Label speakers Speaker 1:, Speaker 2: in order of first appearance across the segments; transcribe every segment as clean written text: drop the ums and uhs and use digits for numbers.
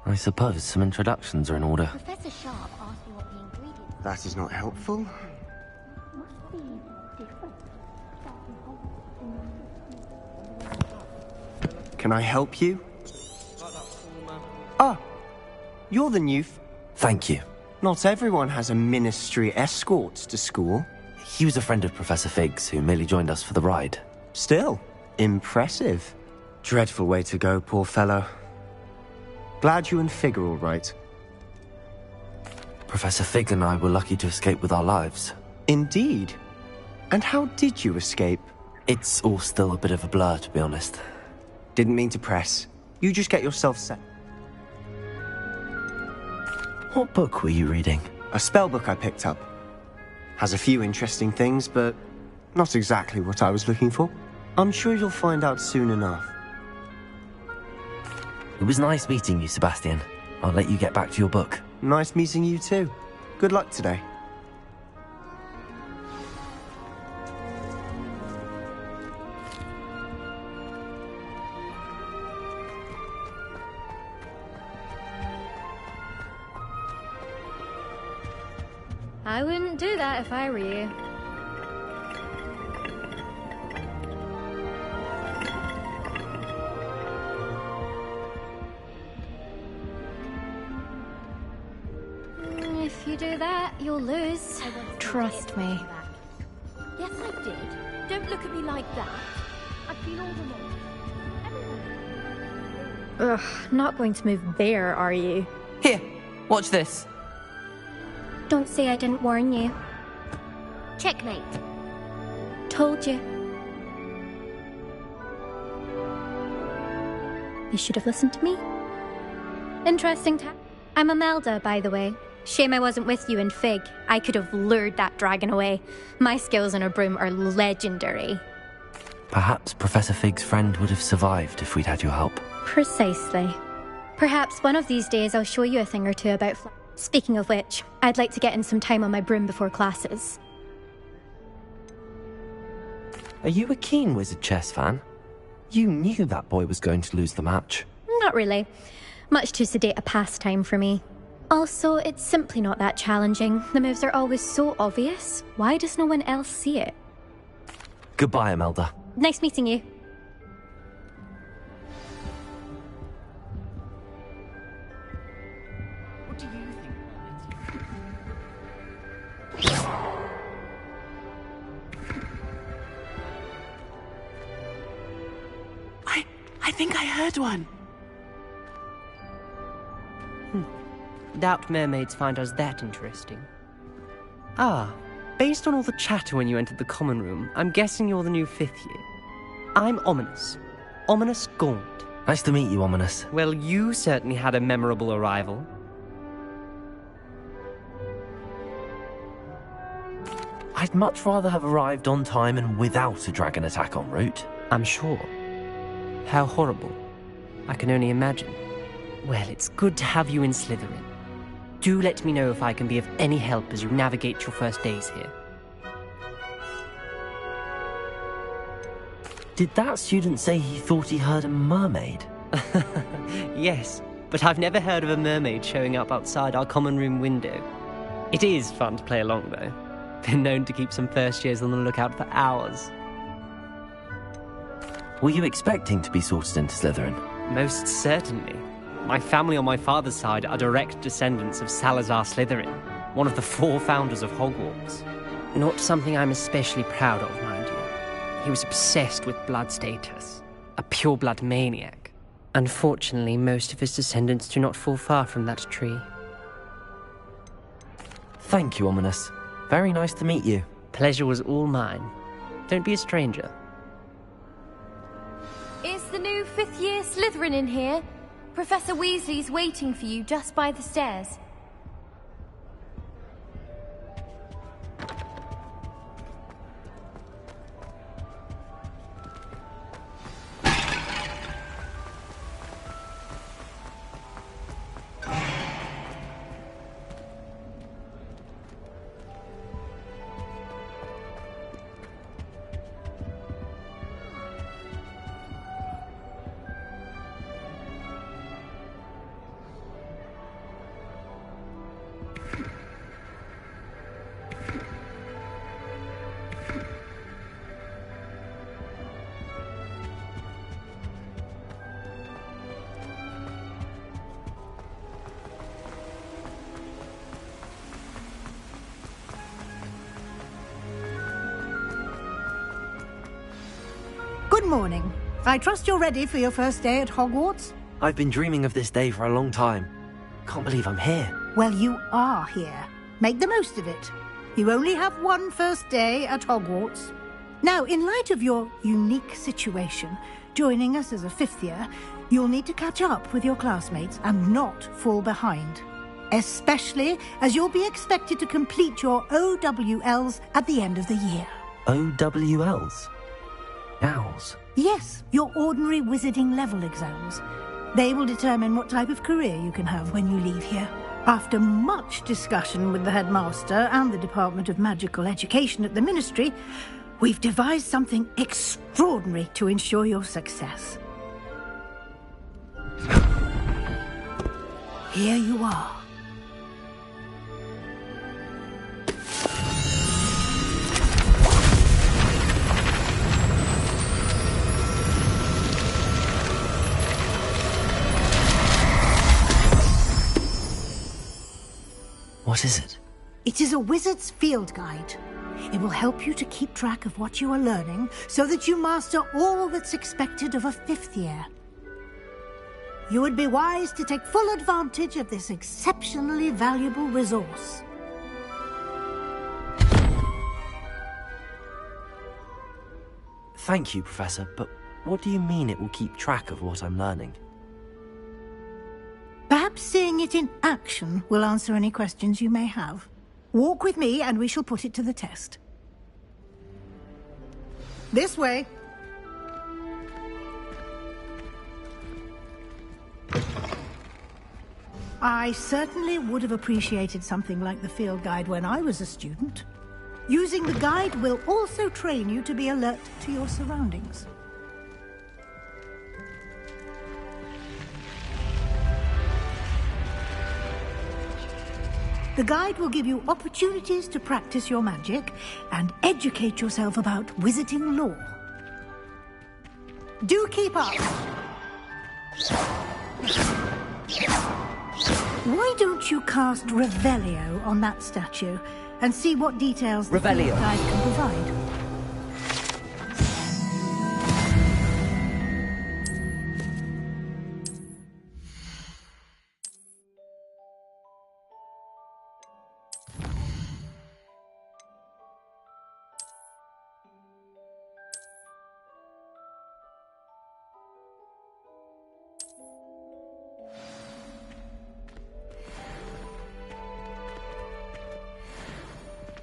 Speaker 1: I suppose some introductions are in order.
Speaker 2: Professor Sharp asked me what the ingredients
Speaker 3: That is not helpful.
Speaker 2: must be different.
Speaker 3: Can I help you? Ah, you're the new...
Speaker 1: Thank you.
Speaker 3: Not everyone has a ministry escort to school.
Speaker 1: He was a friend of Professor Fig's who merely joined us for the ride.
Speaker 3: Still, impressive. Dreadful way to go, poor fellow. Glad you and Fig are all right.
Speaker 1: Professor Fig and I were lucky to escape with our lives.
Speaker 3: Indeed. And how did you escape?
Speaker 1: It's all still a bit of a blur, to be honest.
Speaker 3: Didn't mean to press. You just get yourself set.
Speaker 1: What book were you reading?
Speaker 3: A spell book I picked up. Has a few interesting things, but not exactly what I was looking for. I'm sure you'll find out soon enough.
Speaker 1: It was nice meeting you, Sebastian. I'll let you get back to your book.
Speaker 3: Nice meeting you too. Good luck today.
Speaker 4: I wouldn't do that if I were you. If you do that, you'll lose. Trust me.
Speaker 2: Yes, I did. Don't look at me like that. I've been all the
Speaker 4: Ugh, not going to move there, are you?
Speaker 5: Here, watch this.
Speaker 4: Don't say I didn't warn you.
Speaker 2: Checkmate.
Speaker 4: Told you. You should have listened to me. Interesting I'm Imelda, by the way. Shame I wasn't with you in Fig. I could have lured that dragon away. My skills on a broom are legendary.
Speaker 1: Perhaps Professor Fig's friend would have survived if we'd had your help.
Speaker 4: Precisely. Perhaps one of these days I'll show you a thing or two about Speaking of which, I'd like to get in some time on my broom before classes.
Speaker 1: Are you a keen Wizard Chess fan? You knew that boy was going to lose the match.
Speaker 4: Not really. Much too sedate a pastime for me. Also, it's simply not that challenging. The moves are always so obvious. Why does no one else see it?
Speaker 1: Goodbye, Imelda.
Speaker 4: Nice meeting you.
Speaker 5: What do you think
Speaker 6: I think I heard one.
Speaker 5: Doubt mermaids find us that interesting. Ah, based on all the chatter when you entered the common room, I'm guessing you're the new 5th year. I'm Ominous. Ominous Gaunt.
Speaker 1: Nice to meet you, Ominous.
Speaker 5: Well, you certainly had a memorable arrival.
Speaker 1: I'd much rather have arrived on time and without a dragon attack en route.
Speaker 5: I'm sure. How horrible. I can only imagine. Well, it's good to have you in Slytherin. Do let me know if I can be of any help as you navigate your first days here.
Speaker 1: Did that student say he thought he heard a mermaid?
Speaker 5: Yes, but I've never heard of a mermaid showing up outside our common room window. It is fun to play along, though. Been known to keep some first years on the lookout for hours.
Speaker 1: Were you expecting to be sorted into Slytherin?
Speaker 5: Most certainly. My family on my father's side are direct descendants of Salazar Slytherin, one of the 4 founders of Hogwarts. Not something I'm especially proud of, mind you. He was obsessed with blood status, a pure-blood maniac. Unfortunately, most of his descendants do not fall far from that tree.
Speaker 1: Thank you, Ominous. Very nice to meet you.
Speaker 5: Pleasure was all mine. Don't be a stranger.
Speaker 2: Is the new 5th year Slytherin in here? Professor Weasley's waiting for you just by the stairs.
Speaker 7: Good morning. I trust you're ready for your first day at Hogwarts?
Speaker 1: I've been dreaming of this day for a long time. Can't believe I'm here.
Speaker 7: Well, you are here. Make the most of it. You only have one first day at Hogwarts. Now, in light of your unique situation, joining us as a fifth year, you'll need to catch up with your classmates and not fall behind. Especially as you'll be expected to complete your OWLs at the end of the year.
Speaker 1: OWLs? Owls?
Speaker 7: Yes, your ordinary wizarding level exams. They will determine what type of career you can have when you leave here. After much discussion with the headmaster and the Department of Magical Education at the Ministry, we've devised something extraordinary to ensure your success. Here you are.
Speaker 1: What is it?
Speaker 7: It is a wizard's field guide. It will help you to keep track of what you are learning so that you master all that's expected of a fifth year. You would be wise to take full advantage of this exceptionally valuable resource.
Speaker 1: Thank you, Professor, but what do you mean it will keep track of what I'm learning?
Speaker 7: Perhaps seeing it in action will answer any questions you may have. Walk with me and we shall put it to the test. This way. I certainly would have appreciated something like the field guide when I was a student. Using the guide will also train you to be alert to your surroundings. The guide will give you opportunities to practice your magic and educate yourself about wizarding lore. Do keep up! Why don't you cast Revelio on that statue and see what details the field guide can provide?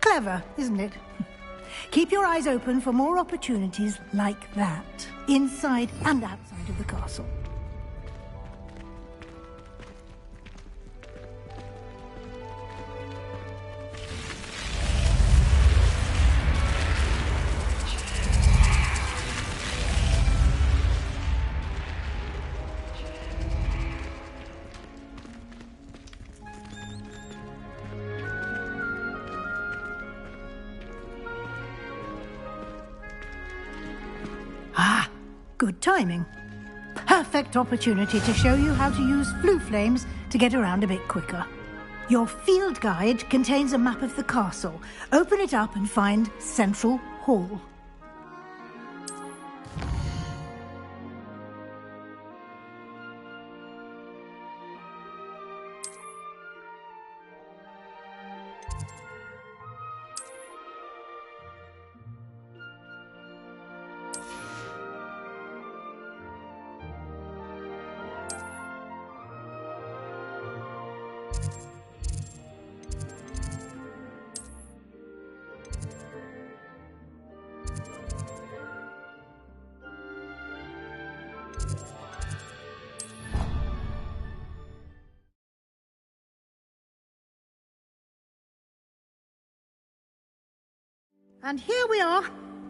Speaker 7: Clever, isn't it? Keep your eyes open for more opportunities like that, inside and outside of the castle. Good timing. Perfect opportunity to show you how to use flue flames to get around a bit quicker. Your field guide contains a map of the castle. Open it up and find Central Hall. And here we are.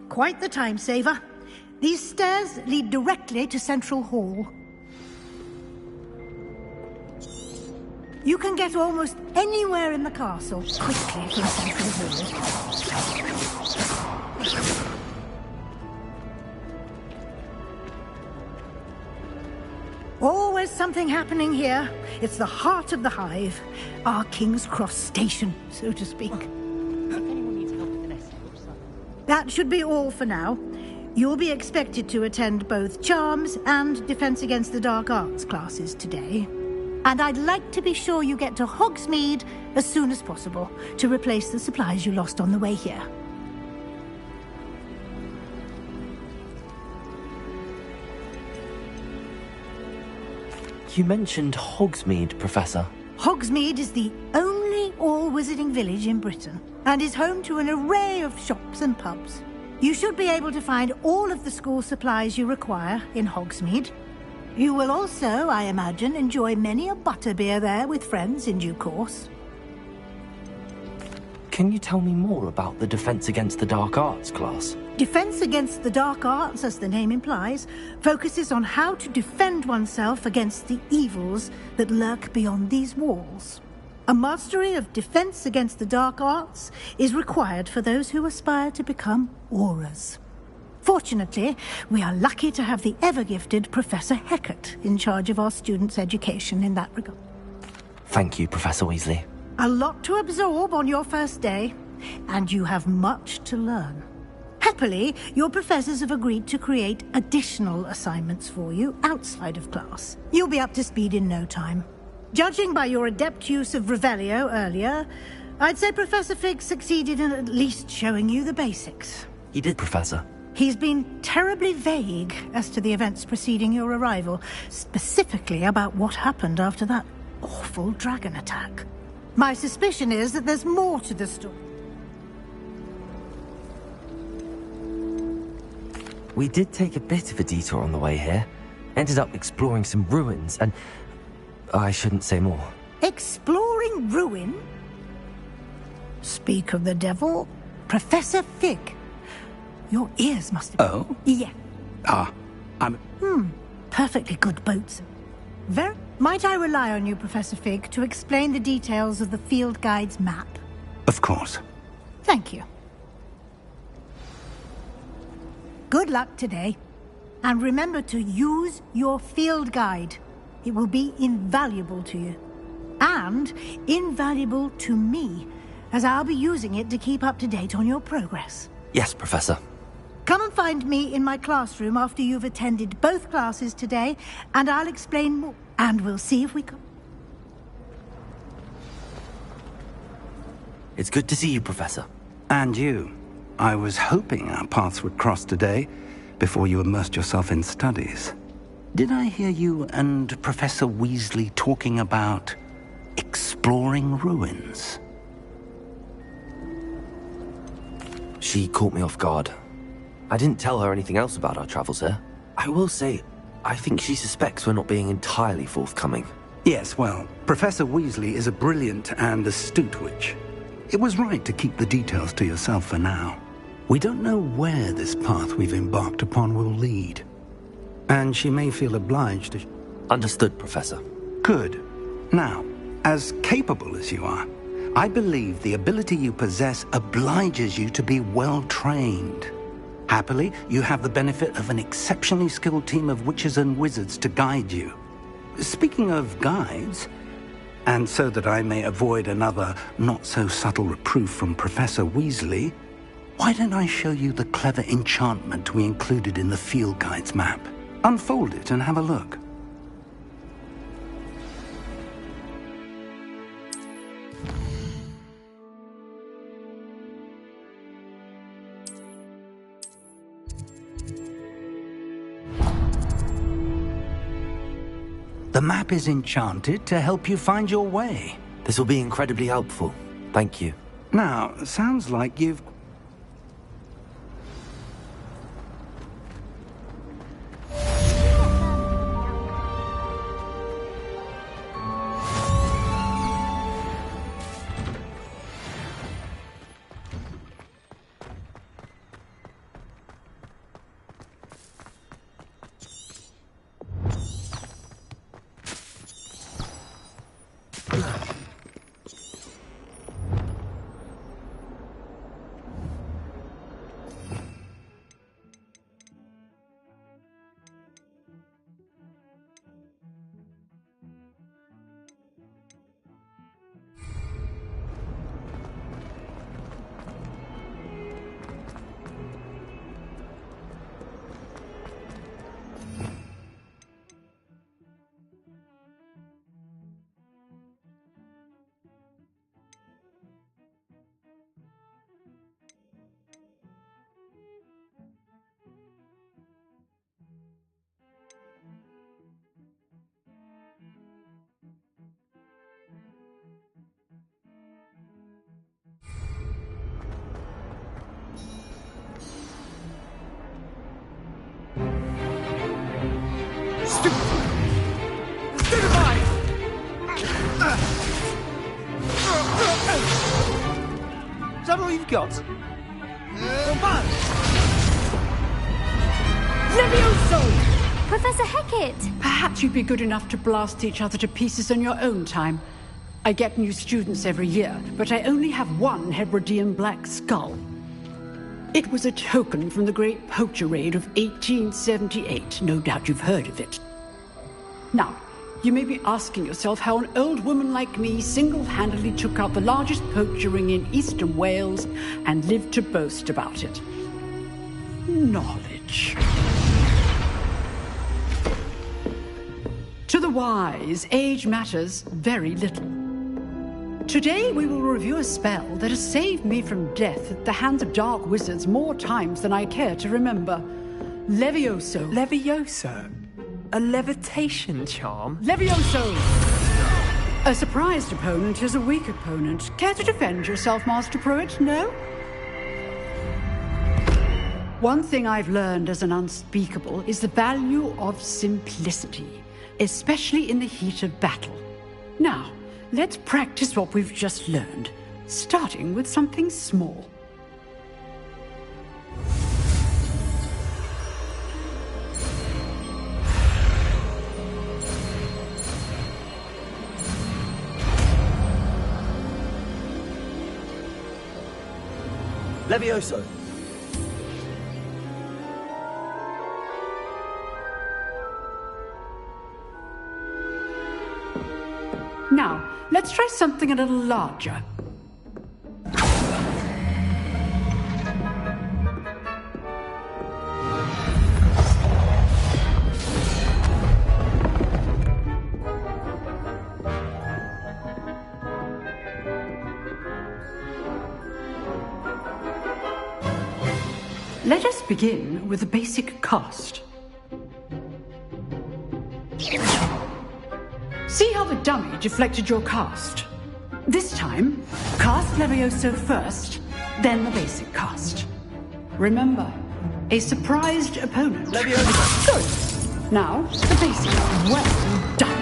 Speaker 7: Quite the time saver. These stairs lead directly to Central Hall. You can get almost anywhere in the castle quickly from Central Hall. Always something happening here. It's the heart of the hive. Our King's Cross station, so to speak.
Speaker 5: If anyone needs help with an essay or something.
Speaker 7: That should be all for now. You'll be expected to attend both Charms and Defense Against the Dark Arts classes today. And I'd like to be sure you get to Hogsmeade as soon as possible to replace the supplies you lost on the way here.
Speaker 1: You mentioned Hogsmeade, Professor.
Speaker 7: Hogsmeade is the only all-wizarding village in Britain and is home to an array of shops and pubs. You should be able to find all of the school supplies you require in Hogsmeade. You will also, I imagine, enjoy many a butterbeer there with friends in due course.
Speaker 1: Can you tell me more about the Defense Against the Dark Arts class?
Speaker 7: Defense Against the Dark Arts, as the name implies, focuses on how to defend oneself against the evils that lurk beyond these walls. A mastery of Defense Against the Dark Arts is required for those who aspire to become Aurors. Fortunately, we are lucky to have the ever-gifted Professor Hecat in charge of our students' education in that regard.
Speaker 1: Thank you, Professor Weasley.
Speaker 7: A lot to absorb on your first day, and you have much to learn. Happily, your professors have agreed to create additional assignments for you outside of class. You'll be up to speed in no time. Judging by your adept use of Revelio earlier, I'd say Professor Fig succeeded in at least showing you the basics.
Speaker 1: He did, Professor.
Speaker 7: He's been terribly vague as to the events preceding your arrival, specifically about what happened after that awful dragon attack. My suspicion is that there's more to the story.
Speaker 1: We did take a bit of a detour on the way here. Ended up exploring some ruins and... I shouldn't say more.
Speaker 7: Exploring ruin? Speak of the devil, Professor Fig. Your ears must have...
Speaker 8: Oh?
Speaker 7: Yeah.
Speaker 8: I'm...
Speaker 7: Perfectly good boats. Might I rely on you, Professor Fig, to explain the details of the field guide's map?
Speaker 8: Of course.
Speaker 7: Thank you. Good luck today. And remember to use your field guide. It will be invaluable to you. And invaluable to me, as I'll be using it to keep up to date on your progress.
Speaker 1: Yes, Professor.
Speaker 7: Come and find me in my classroom after you've attended both classes today, and I'll explain more. And we'll see if we can...
Speaker 1: It's good to see you, Professor.
Speaker 8: And you. I was hoping our paths would cross today, before you immersed yourself in studies. Did I hear you and Professor Weasley talking about exploring ruins?
Speaker 1: She caught me off guard. I didn't tell her anything else about our travels here. I will say, I think she suspects we're not being entirely forthcoming.
Speaker 8: Yes, well, Professor Weasley is a brilliant and astute witch. It was right to keep the details to yourself for now. We don't know where this path we've embarked upon will lead. And she may feel obliged to...
Speaker 1: Understood, Professor.
Speaker 8: Good. Now, as capable as you are, I believe the ability you possess obliges you to be well-trained. Happily, you have the benefit of an exceptionally skilled team of witches and wizards to guide you. Speaking of guides, and so that I may avoid another not-so-subtle reproof from Professor Weasley, why don't I show you the clever enchantment we included in the field guide's map? Unfold it and have a look. The map is enchanted to help you find your way.
Speaker 1: This will be incredibly helpful. Thank you.
Speaker 8: Now, sounds like you've...
Speaker 9: Stupefy! Is that all you've got?
Speaker 6: Levioso!
Speaker 2: Professor Hecat!
Speaker 6: Perhaps you'd be good enough to blast each other to pieces on your own time. I get new students every year, but I only have one Hebridean black skull. It was a token from the Great Poacher Raid of 1878. No doubt you've heard of it. Now, you may be asking yourself how an old woman like me single-handedly took out the largest poacher ring in eastern Wales and lived to boast about it. Knowledge. To the wise, age matters very little. Today we will review a spell that has saved me from death at the hands of dark wizards more times than I care to remember. Levioso.
Speaker 5: Levioso? A levitation charm?
Speaker 6: Levioso! A surprised opponent is a weak opponent. Care to defend yourself, Master Pruitt? No? One thing I've learned as an unspeakable is the value of simplicity, especially in the heat of battle. Now, let's practice what we've just learned, starting with something small.
Speaker 1: Levioso!
Speaker 6: Now, let's try something a little larger. Let us begin with the basic cast. See how the dummy deflected your cast? This time, cast Levioso first, then the basic cast. Remember, a surprised opponent.
Speaker 1: Levioso!
Speaker 6: Good. Now, the basic. Well done.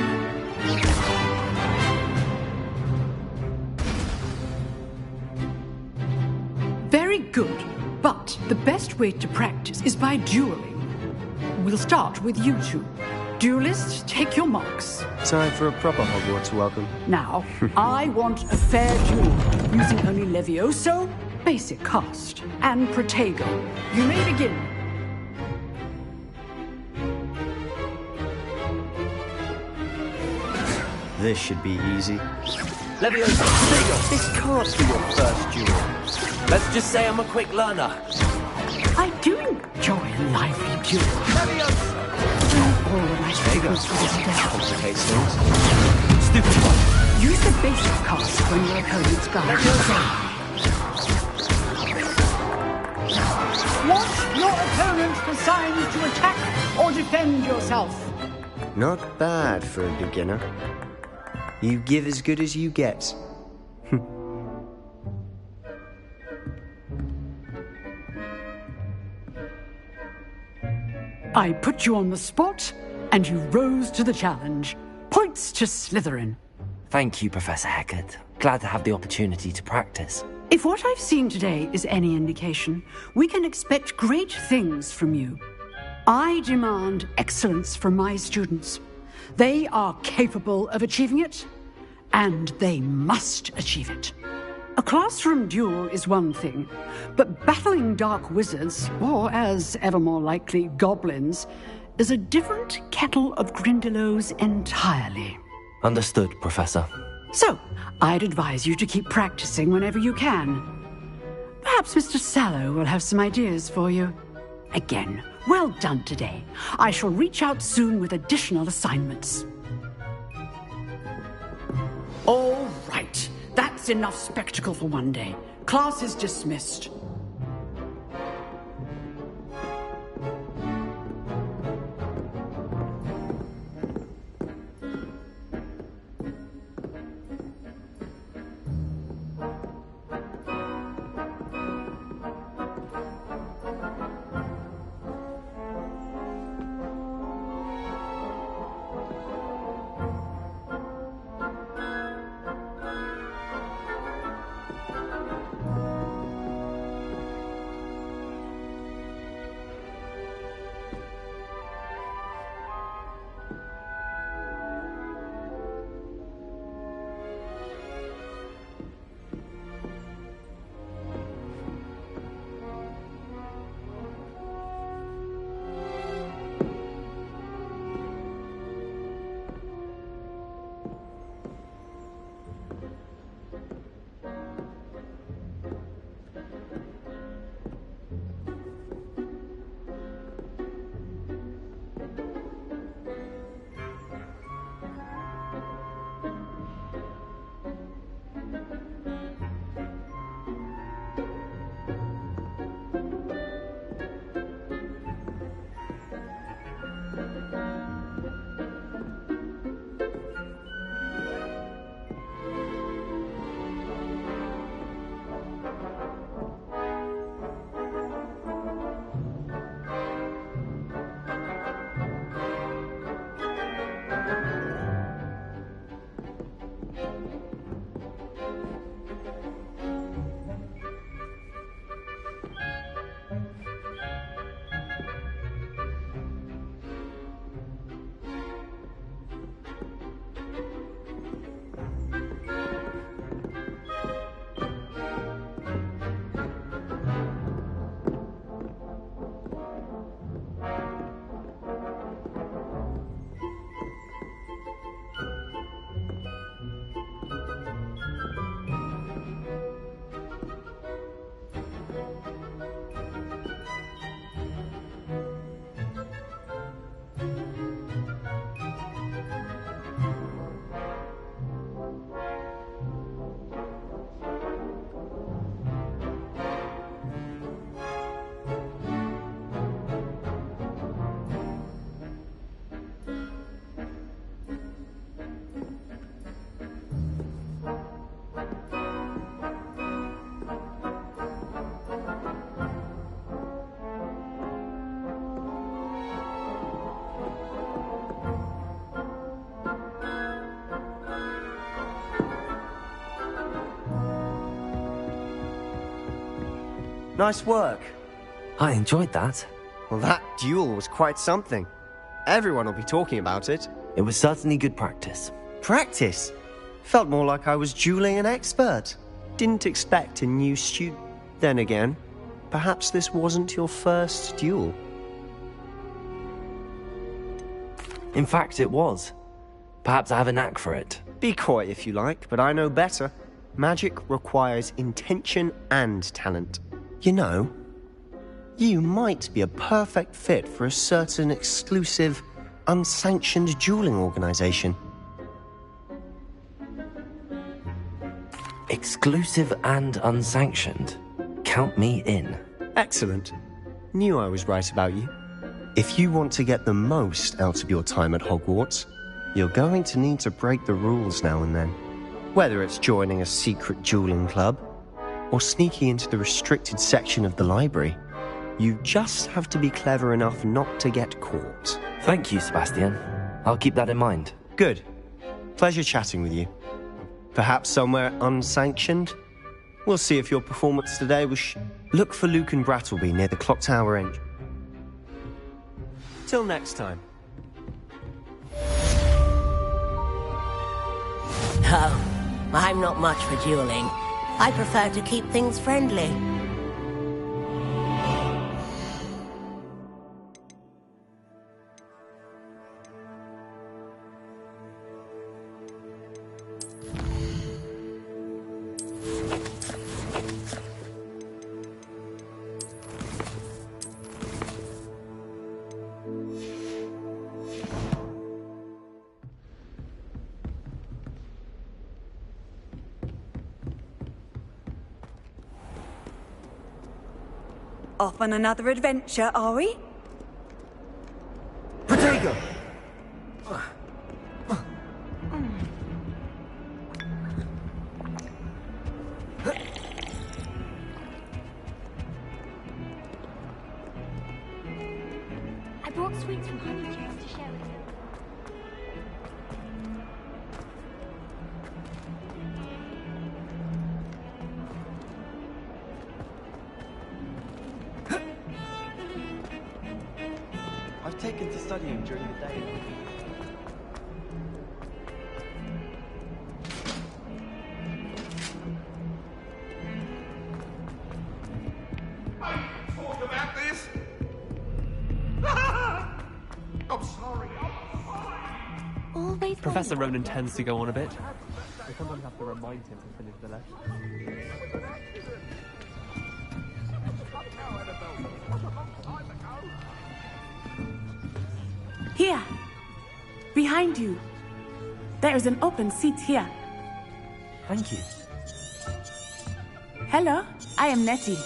Speaker 6: Very good. But the best way to practice is by dueling. We'll start with you two. Duelists, take your marks.
Speaker 3: Time for a proper Hogwarts welcome.
Speaker 6: Now, I want a fair duel, using only Levioso, basic cast, and Protego. You may begin.
Speaker 3: This should be easy.
Speaker 1: Levioso, Protego, this can't be your first duel. Let's just say I'm a quick learner.
Speaker 6: I do enjoy a lively duel.
Speaker 1: Levioso!
Speaker 6: All the right figures for this day.
Speaker 3: Complicates things.
Speaker 1: Stupid one.
Speaker 6: Use the basic cast when your opponent's gone. Watch your opponent for signs to attack or defend yourself.
Speaker 3: Not bad for a beginner. You give as good as you get.
Speaker 6: I put you on the spot, and you rose to the challenge. Points to Slytherin.
Speaker 1: Thank you, Professor Hecat. Glad to have the opportunity to practice.
Speaker 6: If what I've seen today is any indication, we can expect great things from you. I demand excellence from my students. They are capable of achieving it, and they must achieve it. A classroom duel is one thing, but battling dark wizards, or as ever more likely, goblins, is a different kettle of Grindylows entirely.
Speaker 1: Understood, Professor.
Speaker 6: So, I'd advise you to keep practicing whenever you can. Perhaps Mr. Sallow will have some ideas for you. Again, well done today. I shall reach out soon with additional assignments. All right. That's enough spectacle for one day. Class is dismissed.
Speaker 3: Nice work.
Speaker 1: I enjoyed that.
Speaker 3: Well, that duel was quite something. Everyone will be talking about it.
Speaker 1: It was certainly good practice.
Speaker 3: Practice? Felt more like I was dueling an expert. Didn't expect a new student. Then again, perhaps this wasn't your first duel.
Speaker 1: In fact, it was. Perhaps I have a knack for it.
Speaker 3: Be coy if you like, but I know better. Magic requires intention and talent. You know, you might be a perfect fit for a certain exclusive, unsanctioned dueling organization.
Speaker 1: Exclusive and unsanctioned. Count me in.
Speaker 3: Excellent. Knew I was right about you. If you want to get the most out of your time at Hogwarts, you're going to need to break the rules now and then. Whether it's joining a secret dueling club, or sneaking into the restricted section of the library, you just have to be clever enough not to get caught.
Speaker 1: Thank you, Sebastian. I'll keep that in mind.
Speaker 3: Good. Pleasure chatting with you. Perhaps somewhere unsanctioned? We'll see if your performance today was Look for Luke and Brattleby near the clock tower entrance. Till next time.
Speaker 10: Oh, I'm not much for dueling. I prefer to keep things friendly.
Speaker 11: Off on another adventure, are we?
Speaker 9: Protego!
Speaker 2: I brought sweets from Honeychurch to share with you.
Speaker 9: I've taken to studying during the day.
Speaker 12: Talk about this? I'm sorry.
Speaker 2: Always
Speaker 5: Professor Ronan tends to go on a bit. I sometimes have to remind him to finish the lesson.
Speaker 11: Here. Behind you. There is an open seat here.
Speaker 1: Thank you.
Speaker 11: Hello, I am Nettie.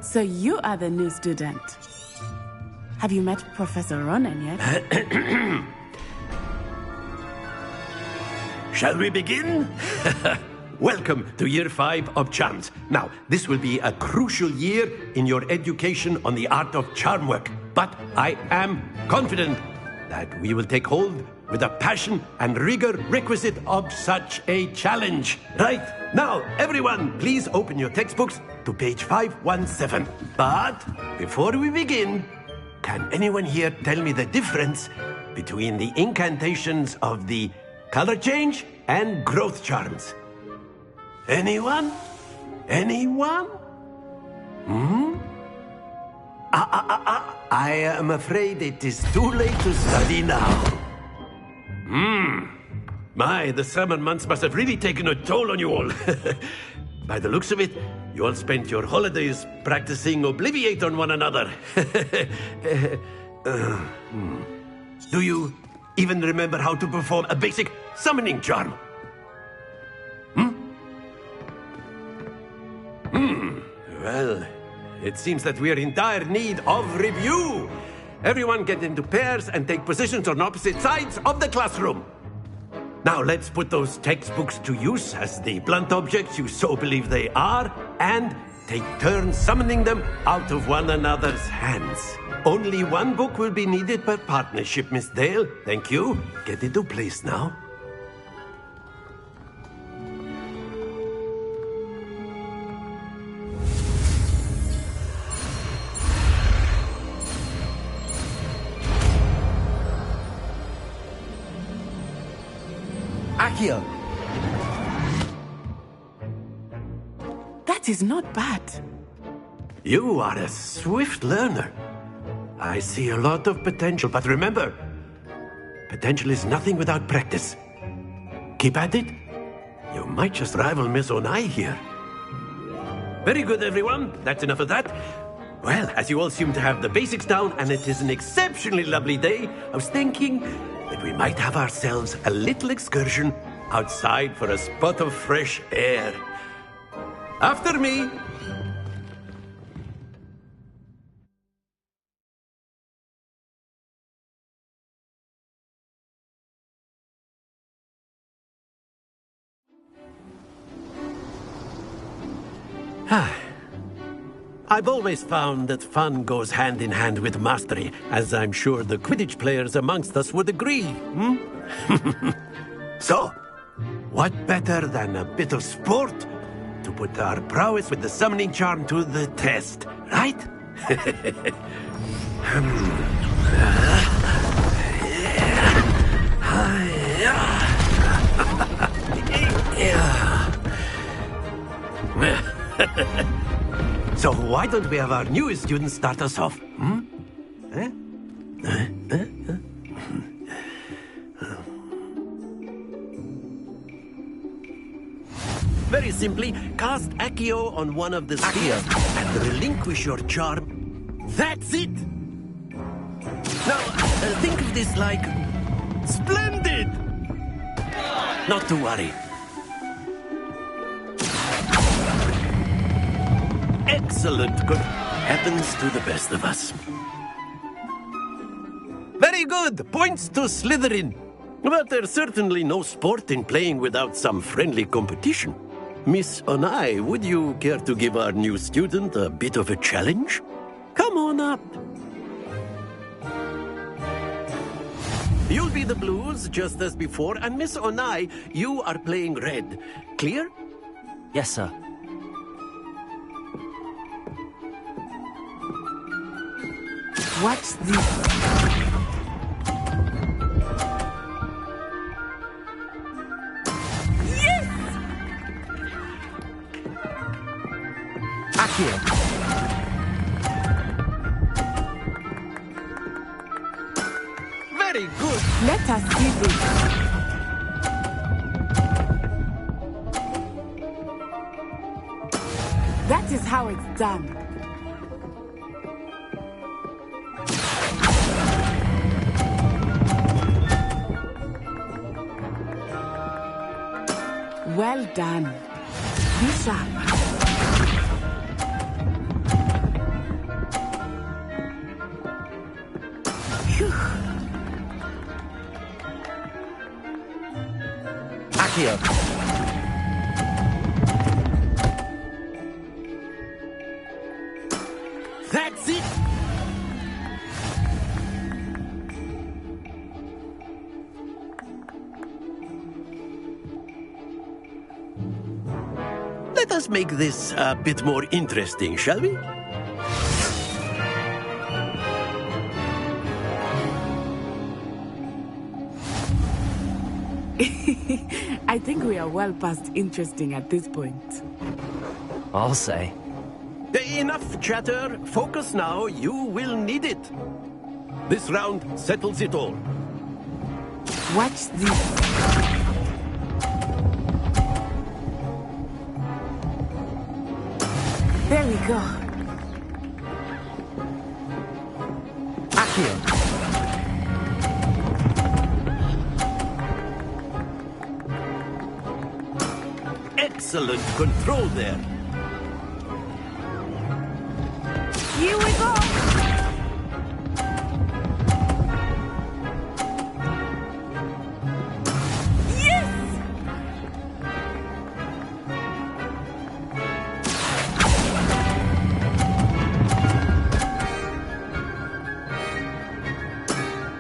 Speaker 11: So you are the new student. Have you met Professor Ronan yet?
Speaker 13: Shall we begin? Welcome to Year 5 of Charms. Now, this will be a crucial year in your education on the art of charm work. But I am confident that we will take hold with the passion and rigor requisite of such a challenge. Right, now, everyone, please open your textbooks to page 517. But before we begin, can anyone here tell me the difference between the incantations of the color change and growth charms? Anyone? Anyone? I am afraid it is too late to study now. My, the summer months must have really taken a toll on you all. By the looks of it, you all spent your holidays practicing Obliviate on one another. Do you even remember how to perform a basic summoning charm? Well, it seems that we are in dire need of review. Everyone get into pairs and take positions on opposite sides of the classroom. Now let's put those textbooks to use as the blunt objects you so believe they are, and take turns summoning them out of one another's hands. Only one book will be needed per partnership, Miss Dale. Thank you. Get into place now.
Speaker 3: Accio!
Speaker 11: That is not bad.
Speaker 13: You are a swift learner. I see a lot of potential, but remember, potential is nothing without practice. Keep at it. You might just rival Miss Onai here. Very good, everyone. That's enough of that. Well, as you all seem to have the basics down, and it is an exceptionally lovely day, I was thinking that we might have ourselves a little excursion outside for a spot of fresh air. After me. I've always found that fun goes hand in hand with mastery, as I'm sure the Quidditch players amongst us would agree. So, what better than a bit of sport to put our prowess with the summoning charm to the test, right? So why don't we have our newest student start us off? Very simply, cast Accio on one of the spheres and relinquish your charm. That's it! Now, think of this like... splendid! Not to worry. Excellent. Good. Happens to the best of us. Very good. Points to Slytherin. But there's certainly no sport in playing without some friendly competition. Miss Onai, would you care to give our new student a bit of a challenge? Come on up. You'll be the blues, just as before, and Miss Onai, you are playing red. Clear?
Speaker 5: Yes, sir.
Speaker 11: Watch this.
Speaker 5: Yes!
Speaker 3: Accio!
Speaker 13: Very good.
Speaker 11: Let us see this. That is how it's done. Well done. Be sharp. Phew.
Speaker 3: Accio!
Speaker 13: That's it! Let us make this a bit more interesting, shall we?
Speaker 11: I think we are well past interesting at this point.
Speaker 5: I'll say.
Speaker 13: Enough chatter. Focus now. You will need it. This round settles it all.
Speaker 11: Watch this. There we go.
Speaker 3: Accio!
Speaker 13: Excellent control there.
Speaker 11: Here we go. Yes!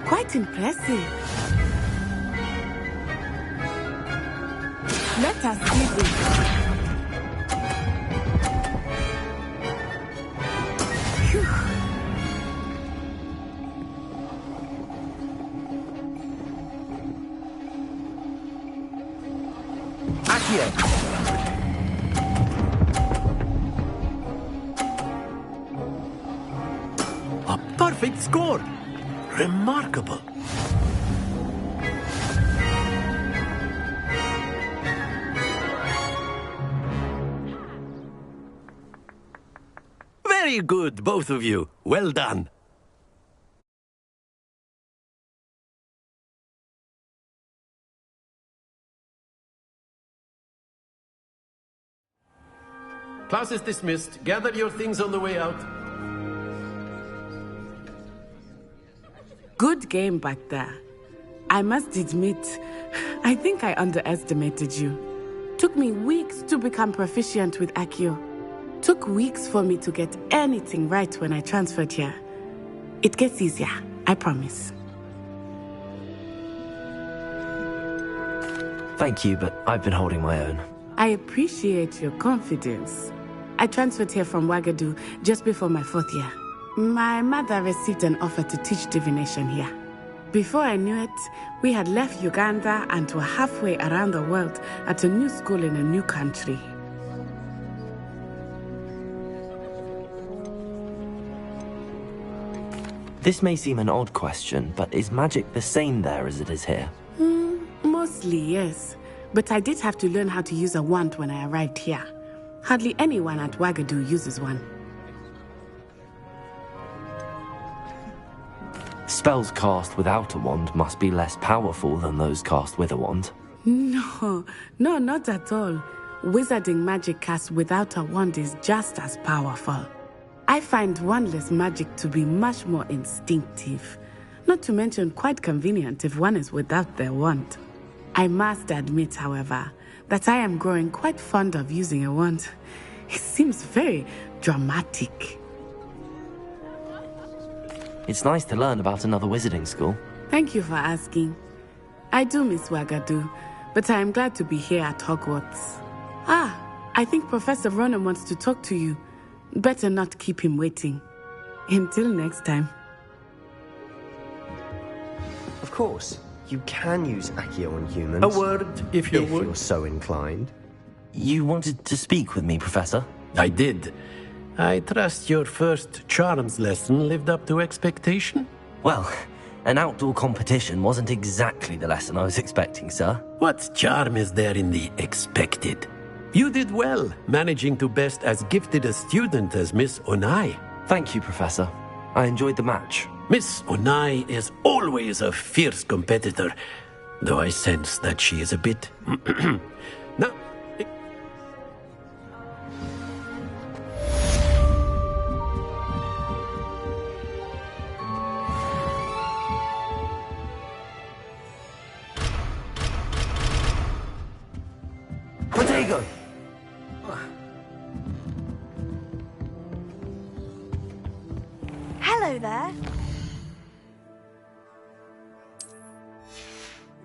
Speaker 11: Quite impressive. Let us see this. Phew.
Speaker 13: perfect score. Remarkable. Very good, both of you. Well done. Class is dismissed. Gather your things on the way out.
Speaker 11: Good game back there. I must admit, I think I underestimated you. Took me weeks to become proficient with Accio. Took weeks for me to get anything right when I transferred here. It gets easier, I promise.
Speaker 1: Thank you, but I've been holding my own.
Speaker 11: I appreciate your confidence. I transferred here from Wagadu just before my 4th year. My mother received an offer to teach divination here. Before I knew it, we had left Uganda and were halfway around the world at a new school in a new country.
Speaker 1: This may seem an odd question, but is magic the same there as it is here?
Speaker 11: Mostly, yes. But I did have to learn how to use a wand when I arrived here. Hardly anyone at Wagadu uses one.
Speaker 1: Spells cast without a wand must be less powerful than those cast with a wand.
Speaker 11: No, not at all. Wizarding magic cast without a wand is just as powerful. I find wandless magic to be much more instinctive. Not to mention quite convenient if one is without their wand. I must admit, however, that I am growing quite fond of using a wand. It seems very dramatic.
Speaker 1: It's nice to learn about another wizarding school.
Speaker 11: Thank you for asking. I do miss Wagadu, but I am glad to be here at Hogwarts. I think Professor Ronen wants to talk to you. Better not keep him waiting. Until next time.
Speaker 3: Of course, you can use Accio on humans.
Speaker 13: A word, if you would.
Speaker 3: If you're so inclined.
Speaker 1: You wanted to speak with me, Professor?
Speaker 13: I did. I trust your first charms lesson lived up to expectation?
Speaker 1: Well, an outdoor competition wasn't exactly the lesson I was expecting, sir.
Speaker 13: What charm is there in the expected? You did well, managing to best as gifted a student as Miss Onai.
Speaker 1: Thank you, Professor. I enjoyed the match.
Speaker 13: Miss Onai is always a fierce competitor, though I sense that she is a bit... Now...
Speaker 1: Protego!
Speaker 14: Hello there.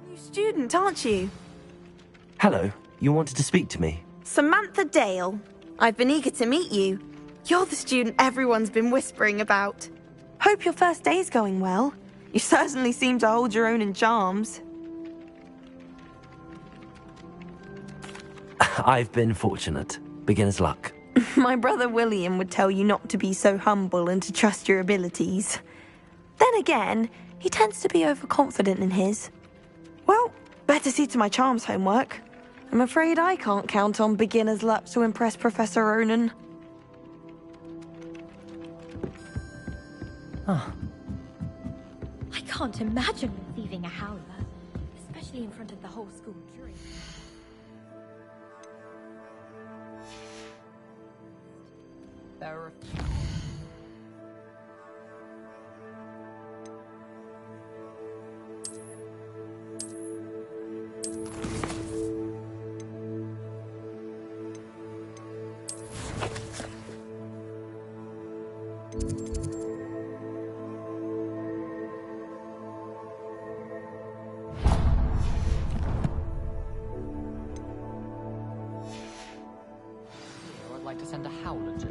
Speaker 14: New student, aren't you?
Speaker 1: Hello. You wanted to speak to me?
Speaker 14: Samantha Dale. I've been eager to meet you. You're the student everyone's been whispering about. Hope your first day's going well. You certainly seem to hold your own in charms.
Speaker 1: I've been fortunate. Beginner's luck.
Speaker 14: My brother William would tell you not to be so humble and to trust your abilities. Then again, he tends to be overconfident in his. Well, better see to my charms homework. I'm afraid I can't count on beginner's luck to impress Professor Ronen.
Speaker 4: I can't imagine receiving a howler, especially in front of the whole school jury.
Speaker 5: There are... I'd like to send a howler to.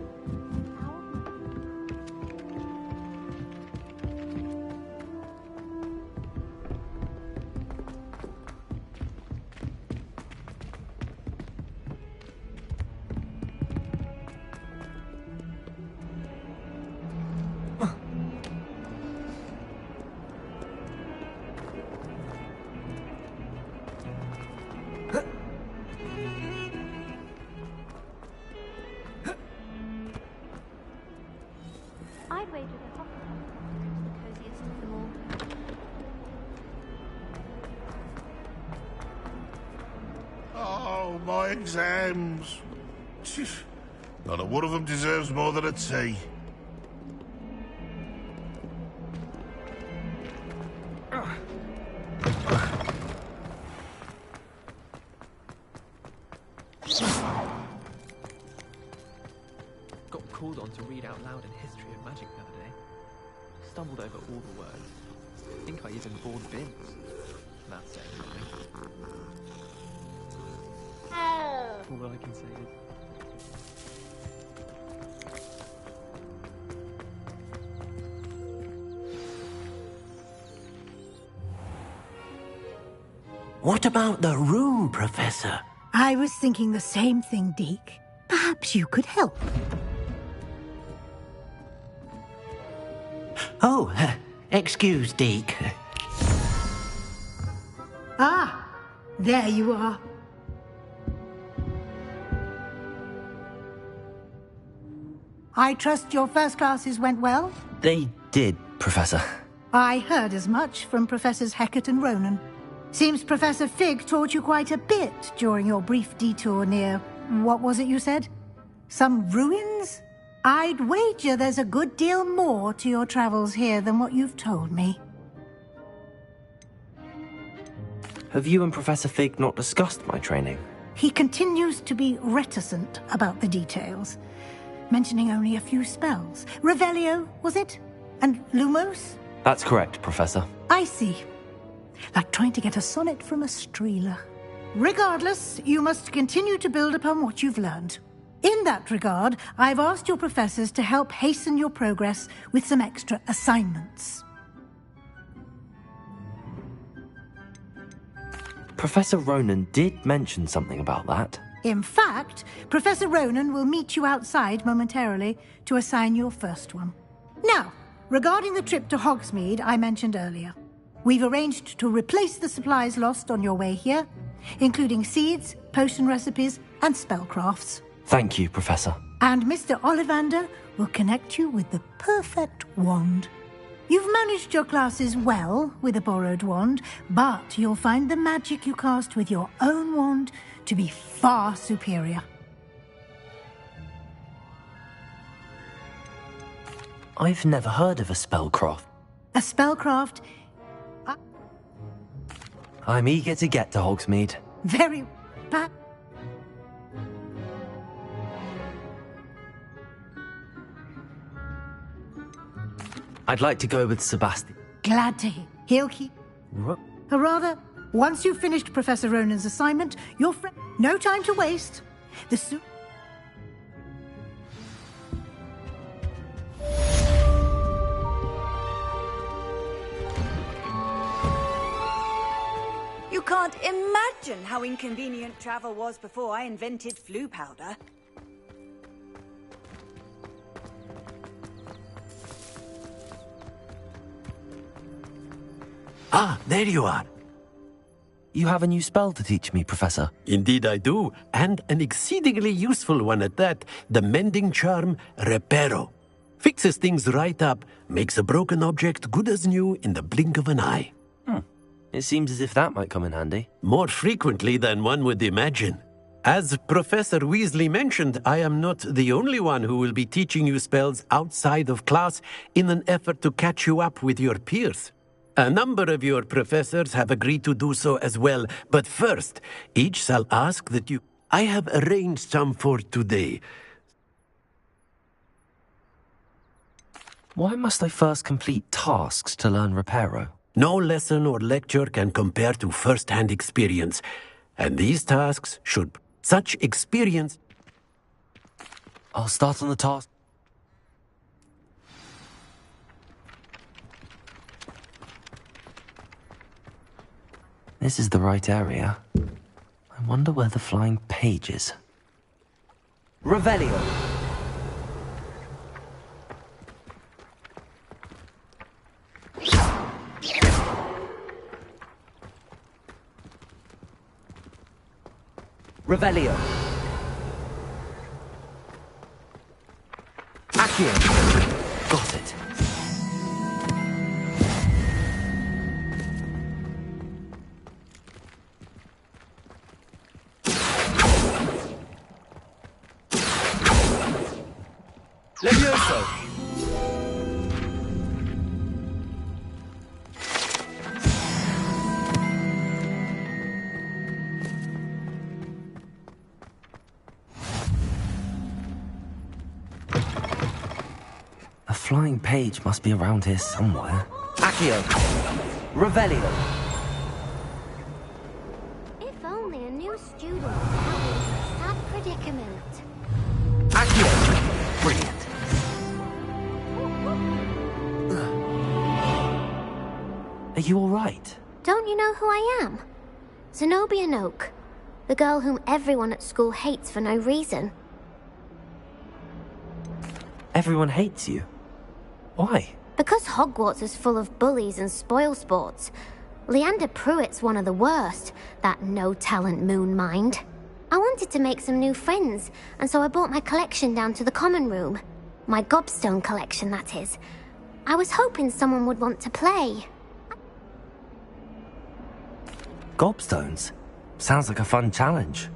Speaker 12: exams. Not a one of them deserves more than a tea.
Speaker 15: Got called on to read out loud in History of Magic the other day. Stumbled over all the words. I think I even bored bins. That's saying something. All I can say is...
Speaker 13: What about the room, Professor?
Speaker 7: I was thinking the same thing, Deke. Perhaps you could help.
Speaker 13: Oh, excuse, Deke.
Speaker 7: Ah, there you are. I trust your first classes went well?
Speaker 1: They did, Professor.
Speaker 7: I heard as much from Professors Hecat and Ronan. Seems Professor Fig taught you quite a bit during your brief detour near... what was it you said? Some ruins? I'd wager there's a good deal more to your travels here than what you've told me.
Speaker 1: Have you and Professor Fig not discussed my training?
Speaker 7: He continues to be reticent about the details, mentioning only a few spells. Revelio, was it? And Lumos?
Speaker 1: That's correct, Professor.
Speaker 7: I see. Like trying to get a sonnet from a Streeler. Regardless, you must continue to build upon what you've learned. In that regard, I've asked your professors to help hasten your progress with some extra assignments.
Speaker 1: Professor Ronan did mention something about that.
Speaker 7: In fact, Professor Ronan will meet you outside momentarily to assign your first one. Now, regarding the trip to Hogsmeade I mentioned earlier, we've arranged to replace the supplies lost on your way here, including seeds, potion recipes, and spellcrafts.
Speaker 1: Thank you, Professor.
Speaker 7: And Mr. Ollivander will connect you with the perfect wand. You've managed your classes well with a borrowed wand, but you'll find the magic you cast with your own wand to be far superior.
Speaker 1: I've never heard of a spellcraft.
Speaker 7: A spellcraft...
Speaker 1: I'm eager to get to Hogsmeade.
Speaker 7: Very bad.
Speaker 1: I'd like to go with Sebastian.
Speaker 7: Glad to hear. He'll keep... Or rather, once you've finished Professor Ronan's assignment, your friend... No time to waste. The
Speaker 16: You can't imagine how inconvenient travel was before I invented flu powder.
Speaker 13: Ah, there you are.
Speaker 1: You have a new spell to teach me, Professor.
Speaker 13: Indeed I do, and an exceedingly useful one at that. The mending charm, Reparo. Fixes things right up, makes a broken object good as new in the blink of an eye.
Speaker 1: It seems as if that might come in handy.
Speaker 13: More frequently than one would imagine. As Professor Weasley mentioned, I am not the only one who will be teaching you spells outside of class in an effort to catch you up with your peers. A number of your professors have agreed to do so as well, but first, each shall ask that you... I have arranged some for today.
Speaker 1: Why must I first complete tasks to learn Reparo?
Speaker 13: No lesson or lecture can compare to first-hand experience, and these tasks should... Such experience...
Speaker 1: I'll start on the task. This is the right area. I wonder where the flying page is. Revelio! Revelio. Accio. Got it.
Speaker 13: Levioso!
Speaker 1: A flying page must be around here somewhere. Accio! Revelio!
Speaker 17: If only a new student was having a sad predicament.
Speaker 1: Accio! Brilliant. Are you alright?
Speaker 17: Don't you know who I am? Zenobia Noak, the girl whom everyone at school hates for no reason.
Speaker 1: Everyone hates you. Why?
Speaker 17: Because Hogwarts is full of bullies and spoilsports. Leander Pruitt's one of the worst, that no-talent moon mind. I wanted to make some new friends, and so I brought my collection down to the common room. My gobstone collection, that is. I was hoping someone would want to play.
Speaker 1: Gobstones? Sounds like a fun challenge.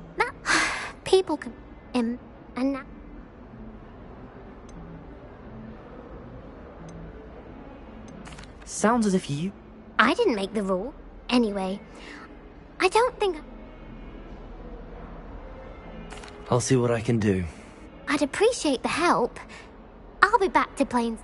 Speaker 17: People can... and now...
Speaker 1: Sounds as if you...
Speaker 17: I didn't make the rule. Anyway, I don't think...
Speaker 1: I'll see what I can do.
Speaker 17: I'd appreciate the help. I'll be back to playing...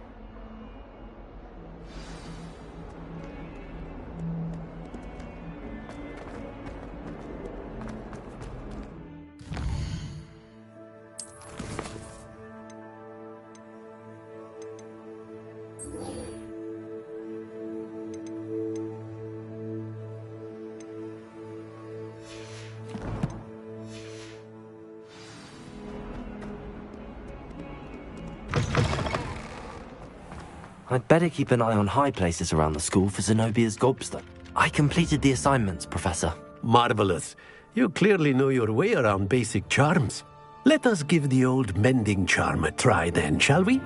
Speaker 1: I'd better keep an eye on high places around the school for Zenobia's gobstone. I completed the assignments, Professor.
Speaker 13: Marvelous. You clearly know your way around basic charms. Let us give the old mending charm a try then, shall we?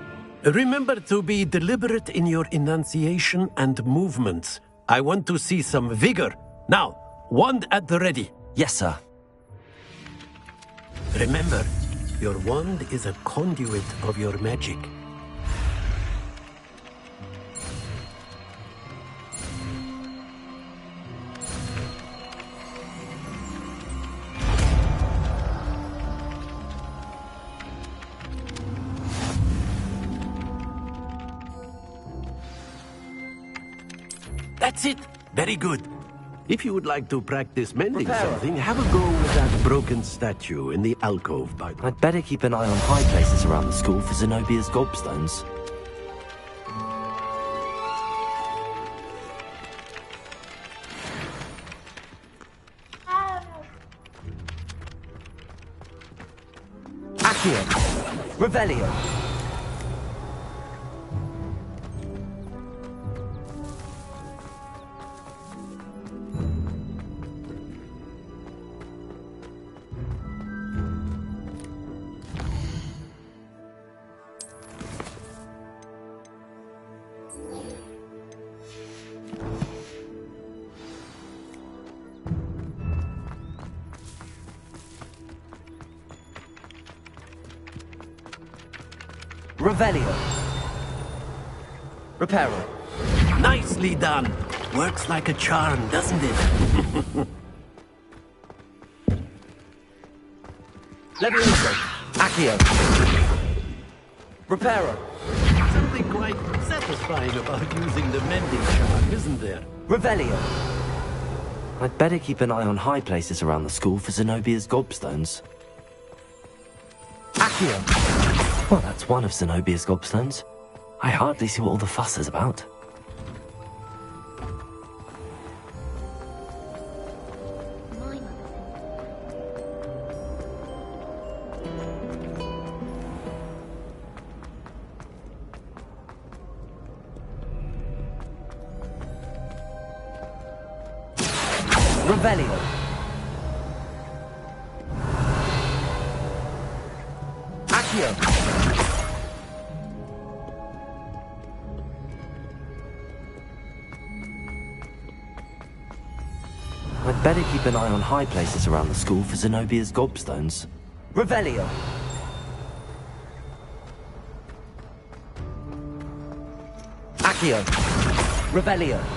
Speaker 13: Remember to be deliberate in your enunciation and movements. I want to see some vigor. Now, wand at the ready.
Speaker 1: Yes, sir.
Speaker 13: Remember, your wand is a conduit of your magic. That's it. Very good. If you would like to practice mending something, have a go with that broken statue in the alcove by the...
Speaker 1: I'd better keep an eye on high places around the school for Zenobia's gobstones. Accio! Revelio! Revelio. Reparo.
Speaker 13: Nicely done. Works like a charm, doesn't it?
Speaker 1: Levioso. Accio. Reparo.
Speaker 13: Something quite satisfying about using the mending charm, isn't there?
Speaker 1: Revelio. I'd better keep an eye on high places around the school for Zenobia's gobstones. Accio. Well, that's one of Zenobia's gobstones. I hardly see what all the fuss is about. Revelio. Accio. I'd better keep an eye on high places around the school for Zenobia's gobstones. Revelio. Accio! Revelio!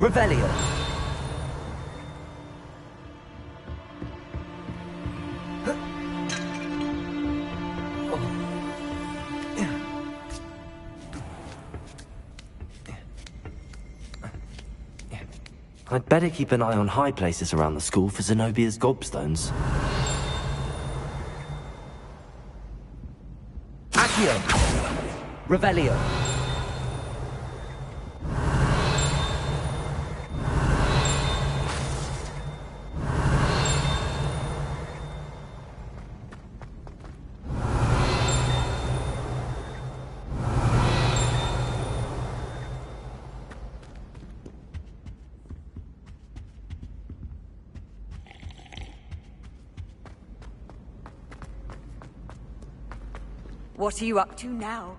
Speaker 1: Revelio! I'd better keep an eye on high places around the school for Zenobia's gobstones. Accio! Revelio!
Speaker 16: What are you up to now?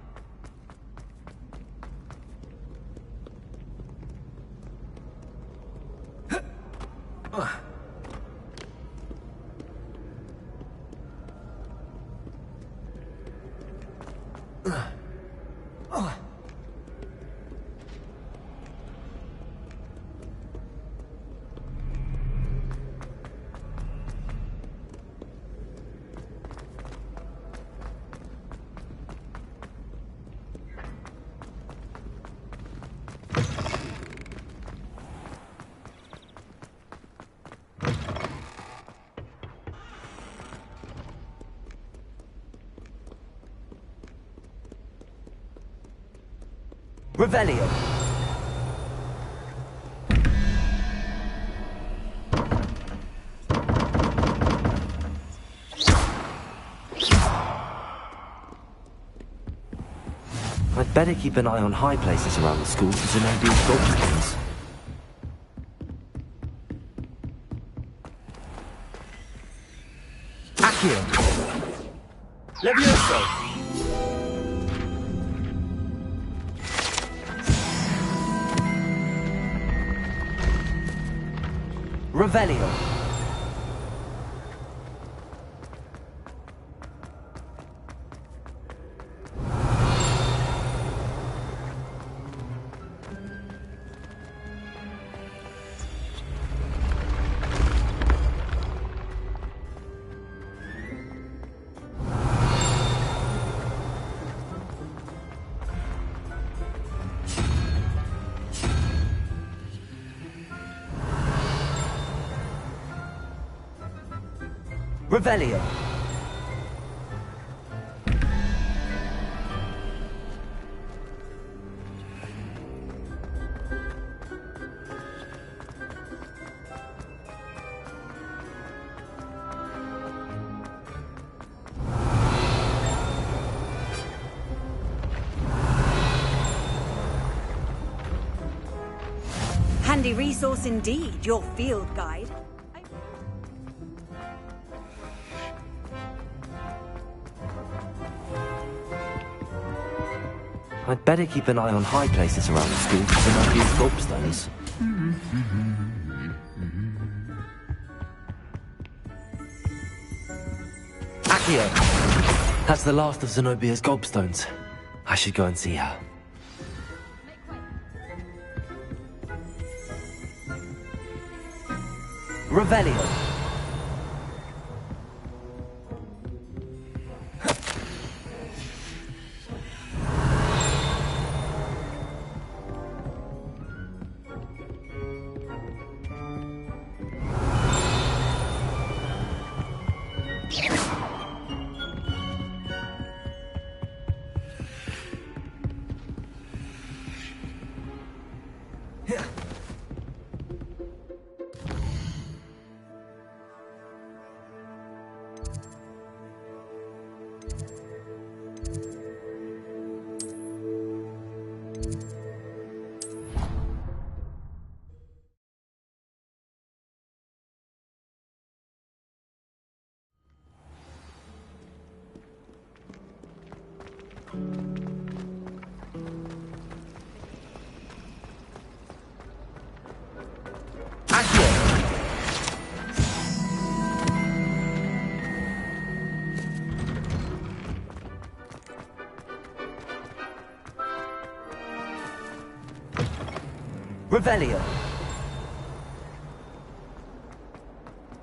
Speaker 1: Revelio! I'd better keep an eye on high places around the school for Zenobia's gobstones. Accio! Levioso! Revelio! Revelio!
Speaker 16: Handy resource indeed, your field guide.
Speaker 1: I'd better keep an eye on high places around the school for Zenobia's gobstones. Accio! That's the last of Zenobia's gobstones. I should go and see her. Revelio! Revelio.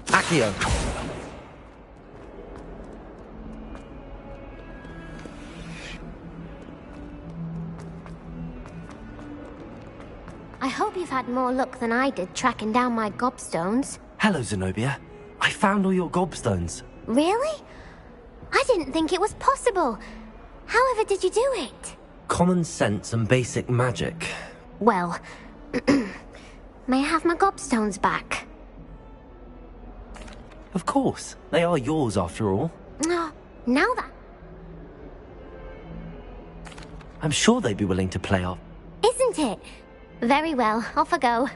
Speaker 1: Accio.
Speaker 17: I hope you've had more luck than I did tracking down my gobstones.
Speaker 1: Hello, Zenobia. I found all your gobstones.
Speaker 17: Really? I didn't think it was possible. However did you do it?
Speaker 1: Common sense and basic magic.
Speaker 17: Well, may I have my gobstones back?
Speaker 1: Of course. They are yours after all.
Speaker 17: Oh, now that...
Speaker 1: I'm sure they'd be willing to play off.
Speaker 17: Isn't it? Very well, off I go.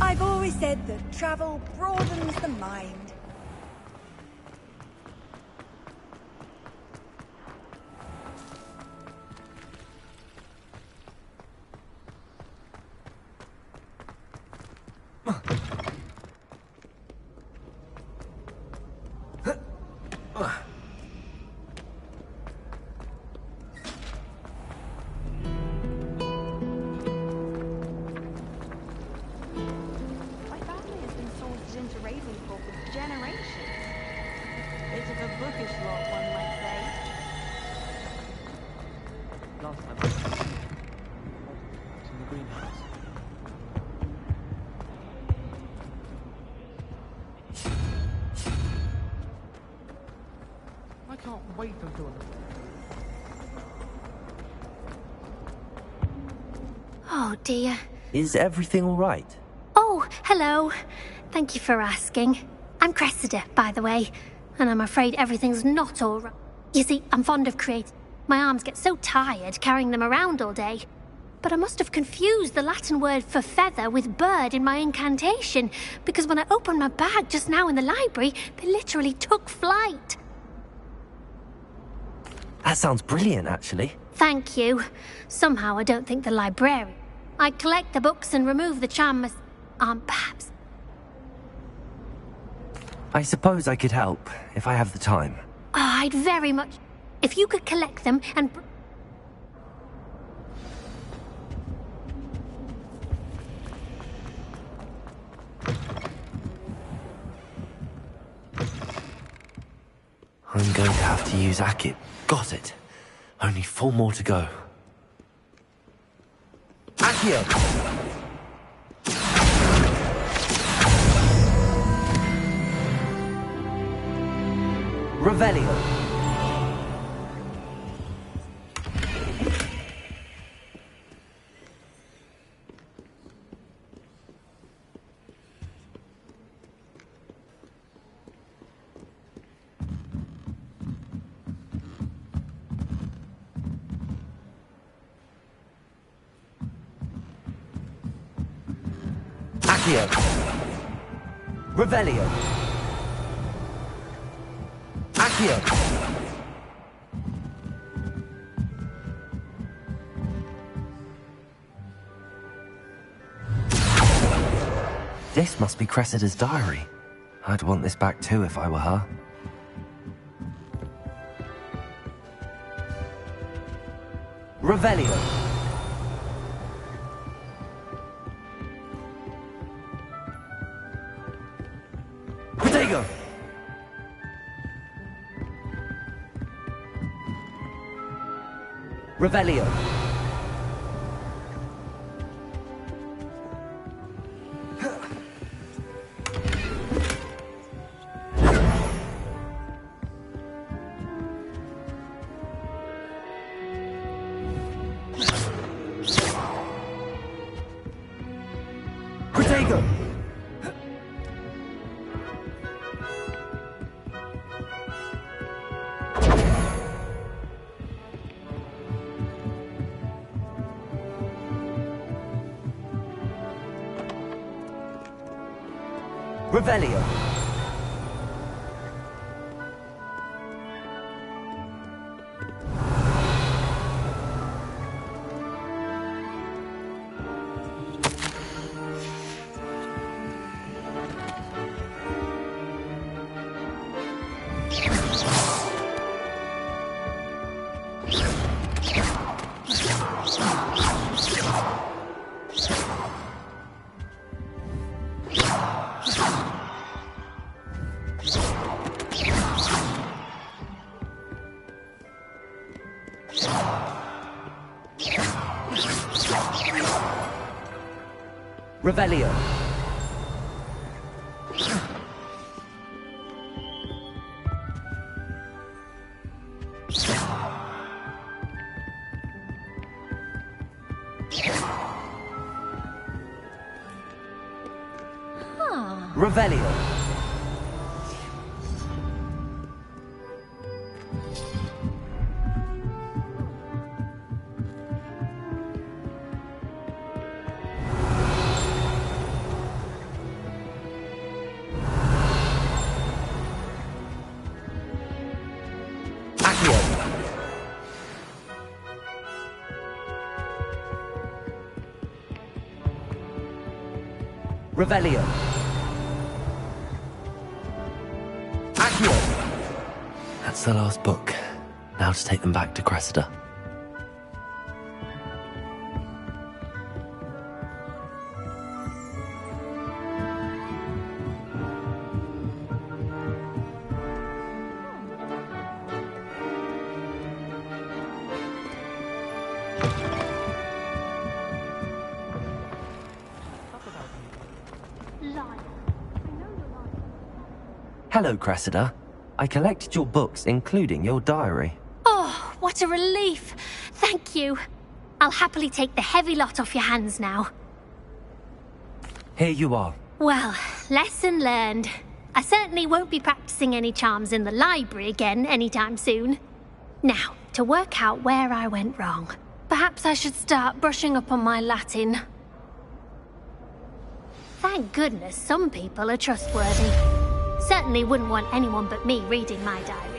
Speaker 16: I've always said that travel broadens the mind.
Speaker 4: Oh dear.
Speaker 1: Is everything all right?
Speaker 4: Oh, hello. Thank you for asking. I'm Cressida, by the way, and I'm afraid everything's not all right. You see, I'm fond of creating. My arms get so tired carrying them around all day. But I must have confused the Latin word for feather with bird in my incantation, because when I opened my bag just now in the library, they literally took flight.
Speaker 1: That sounds brilliant, actually.
Speaker 4: Thank you. Somehow I don't think the librarian. I collect the books and remove the charm perhaps.
Speaker 1: I suppose I could help, if I have the time.
Speaker 4: Oh, I'd very much... If you could collect them and...
Speaker 1: I'm going to have to use Accio. Got it. Only 4 more to go. Accio! Revelio. Accio. Revelio. Accio. This must be Cressida's diary. I'd want this back too if I were her. Revelio. Protego. Revelio. Protego. Revelio. Revelio. Revelio. Revelio. Accio. That's the last book. Now to take them back to Cressida. Hello, Cressida. I collected your books, including your diary.
Speaker 17: Oh, what a relief. Thank you. I'll happily take the heavy lot off your hands now.
Speaker 1: Here you are.
Speaker 17: Well, lesson learned. I certainly won't be practicing any charms in the library again anytime soon. Now, to work out where I went wrong. Perhaps I should start brushing up on my Latin. Thank goodness some people are trustworthy. Certainly wouldn't want anyone but me reading my diary.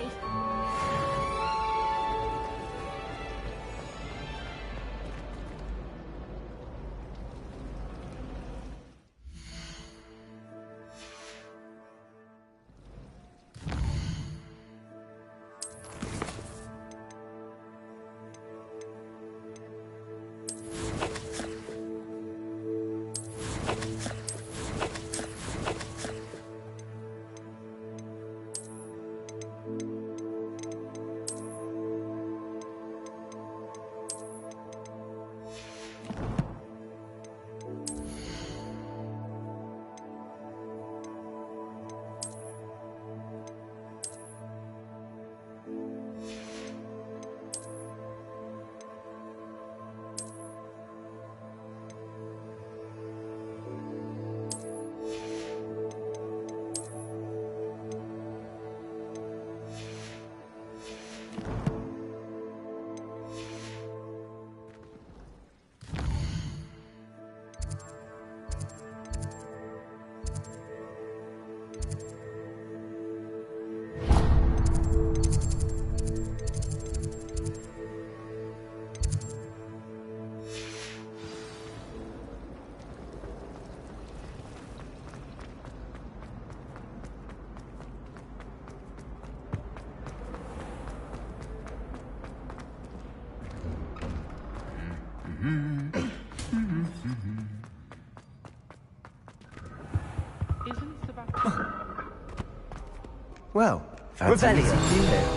Speaker 3: Well, fancy meeting you here.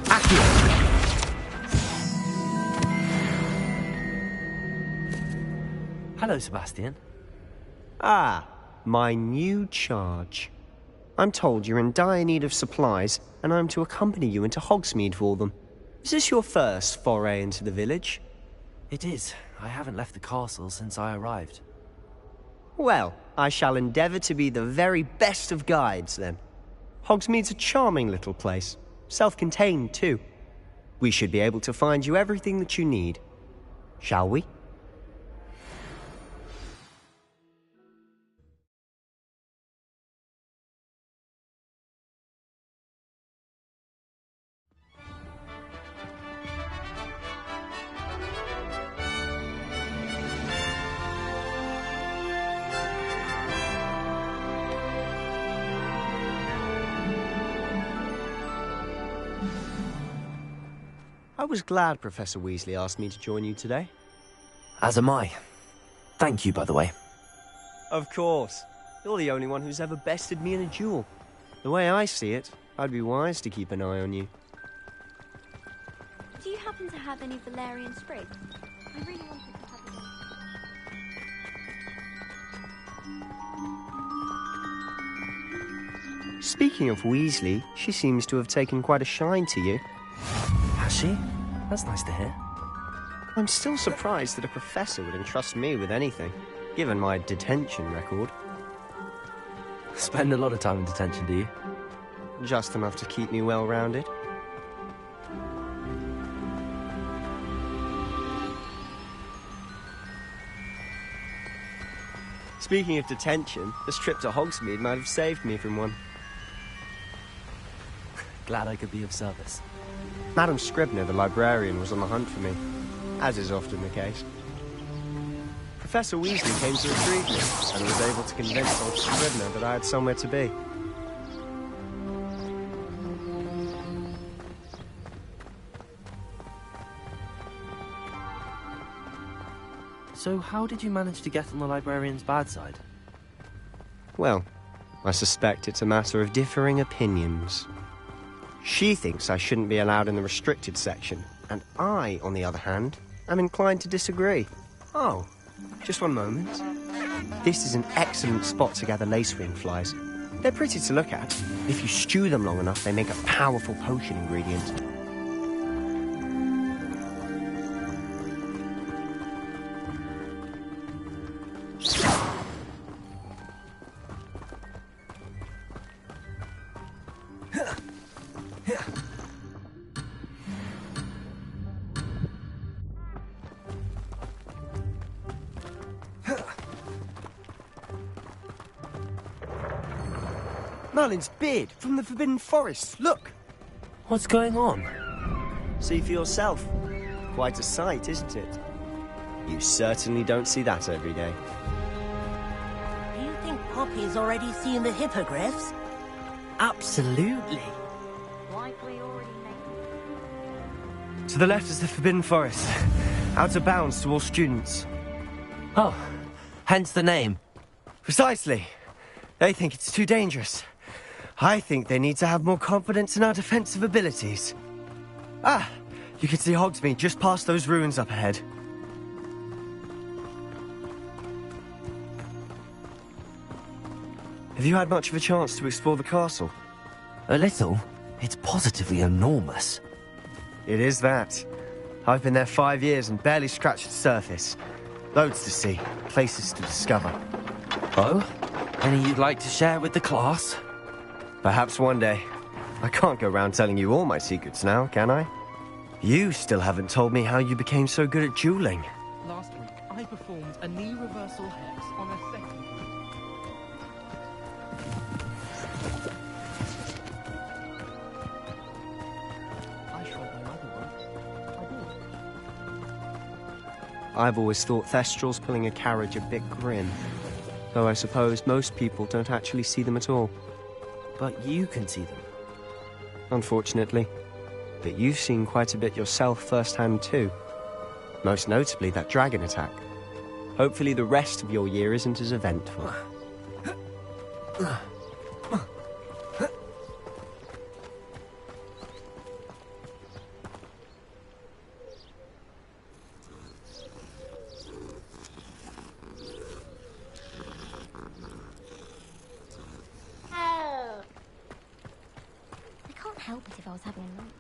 Speaker 1: Accio. Hello, Sebastian.
Speaker 3: Ah, my new charge. I'm told you're in dire need of supplies, and I'm to accompany you into Hogsmeade for them. Is this your first foray into the village?
Speaker 1: It is. I haven't left the castle since I arrived.
Speaker 3: Well, I shall endeavour to be the very best of guides, then. Hogsmeade's a charming little place. Self-contained, too. We should be able to find you everything that you need. Shall we? I was glad Professor Weasley asked me to join you today.
Speaker 1: As am I. Thank you, by the way.
Speaker 3: Of course. You're the only one who's ever bested me in a duel. The way I see it, I'd be wise to keep an eye on you.
Speaker 18: Do you happen to have any Valerian Sprig? I really wanted to have any.
Speaker 3: Speaking of Weasley, she seems to have taken quite a shine to you.
Speaker 1: Has she? That's nice to hear.
Speaker 3: I'm still surprised that a professor would entrust me with anything, given my detention record.
Speaker 1: Spend a lot of time in detention, do you?
Speaker 3: Just enough to keep me well-rounded. Speaking of detention, this trip to Hogsmeade might have saved me from one.
Speaker 1: Glad I could be of service.
Speaker 3: Madam Scribner, the librarian, was on the hunt for me, as is often the case. Professor Weasley came to retrieve me, and was able to convince old Scribner that I had somewhere to be.
Speaker 1: So how did you manage to get on the librarian's bad side?
Speaker 3: Well, I suspect it's a matter of differing opinions. She thinks I shouldn't be allowed in the restricted section, and I, on the other hand, am inclined to disagree. Oh, just one moment. This is an excellent spot to gather lacewing flies. They're pretty to look at. If you stew them long enough, they make a powerful potion ingredient. Merlin's beard from the Forbidden Forest. Look!
Speaker 1: What's going on?
Speaker 3: See for yourself. Quite a sight, isn't it? You certainly don't see that every day.
Speaker 10: Do you think Poppy's already seen the hippogriffs?
Speaker 1: Absolutely.
Speaker 18: Likely already made.
Speaker 3: To the left is the Forbidden Forest. Out of bounds to all students.
Speaker 1: Oh, hence the name.
Speaker 3: Precisely. They think it's too dangerous. I think they need to have more confidence in our defensive abilities. Ah, you can see Hogsmeade just past those ruins up ahead. Have you had much of a chance to explore the castle?
Speaker 1: A little. It's positively enormous.
Speaker 3: It is that. I've been there 5 years and barely scratched the surface. Loads to see, places to discover.
Speaker 1: Oh? Any you'd like to share with the class?
Speaker 3: Perhaps one day. I can't go around telling you all my secrets now, can I? You still haven't told me how you became so good at dueling.
Speaker 15: Last week, I performed a knee reversal hex on a second group. I tried my other work. I did.
Speaker 3: I've always thought Thestrals pulling a carriage a bit grim. Though I suppose most people don't actually see them at all.
Speaker 1: But you can see them.
Speaker 3: Unfortunately. But you've seen quite a bit yourself firsthand too. Most notably that dragon attack. Hopefully the rest of your year isn't as eventful.
Speaker 17: I can't help it if I was having a night.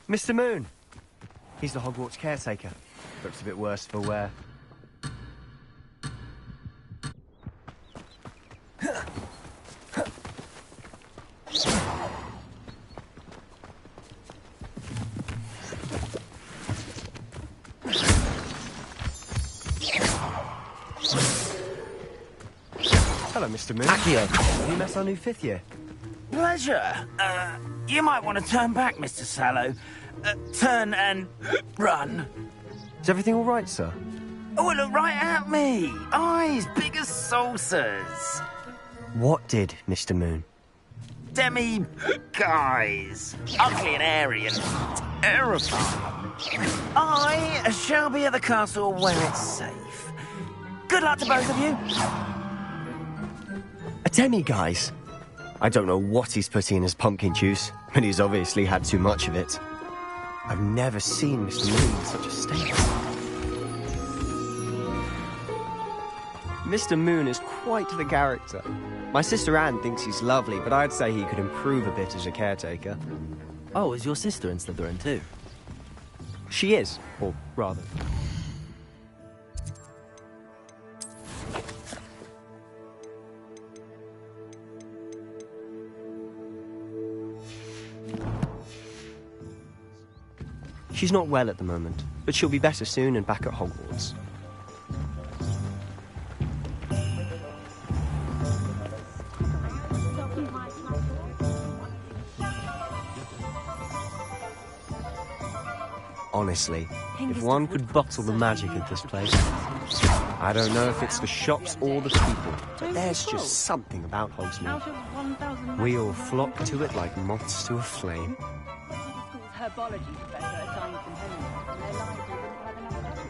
Speaker 3: Mr. Moon. He's the Hogwarts caretaker. Looks a bit worse for wear. Hello, Mr. Moon.
Speaker 1: Accio.
Speaker 3: You met our new 5th year.
Speaker 19: Pleasure. You might want to turn back, Mr. Sallow. Turn and run.
Speaker 3: Is everything all right, sir?
Speaker 19: Oh, look right at me. Eyes big as saucers.
Speaker 3: What did, Mr. Moon?
Speaker 19: Guys. Ugly and airy and terrifying. I shall be at the castle when it's safe. Good luck to both of you.
Speaker 3: A demi-guise? I don't know what he's putting in his pumpkin juice, but he's obviously had too much of it. I've never seen Mr. Moon in such a state. Mr. Moon is quite the character. My sister Anne thinks he's lovely, but I'd say he could improve a bit as a caretaker.
Speaker 1: Oh, is your sister in Slytherin too?
Speaker 3: She is, or rather. She's not well at the moment, but she'll be better soon and back at Hogwarts. Honestly, if one could bottle the magic of this place, I don't know if it's the shops or the people, but there's just something about Hogsmeade. We all flock to it like moths to a flame.
Speaker 16: Herbology professor assigned from Hogwarts, and their library wouldn't have enough.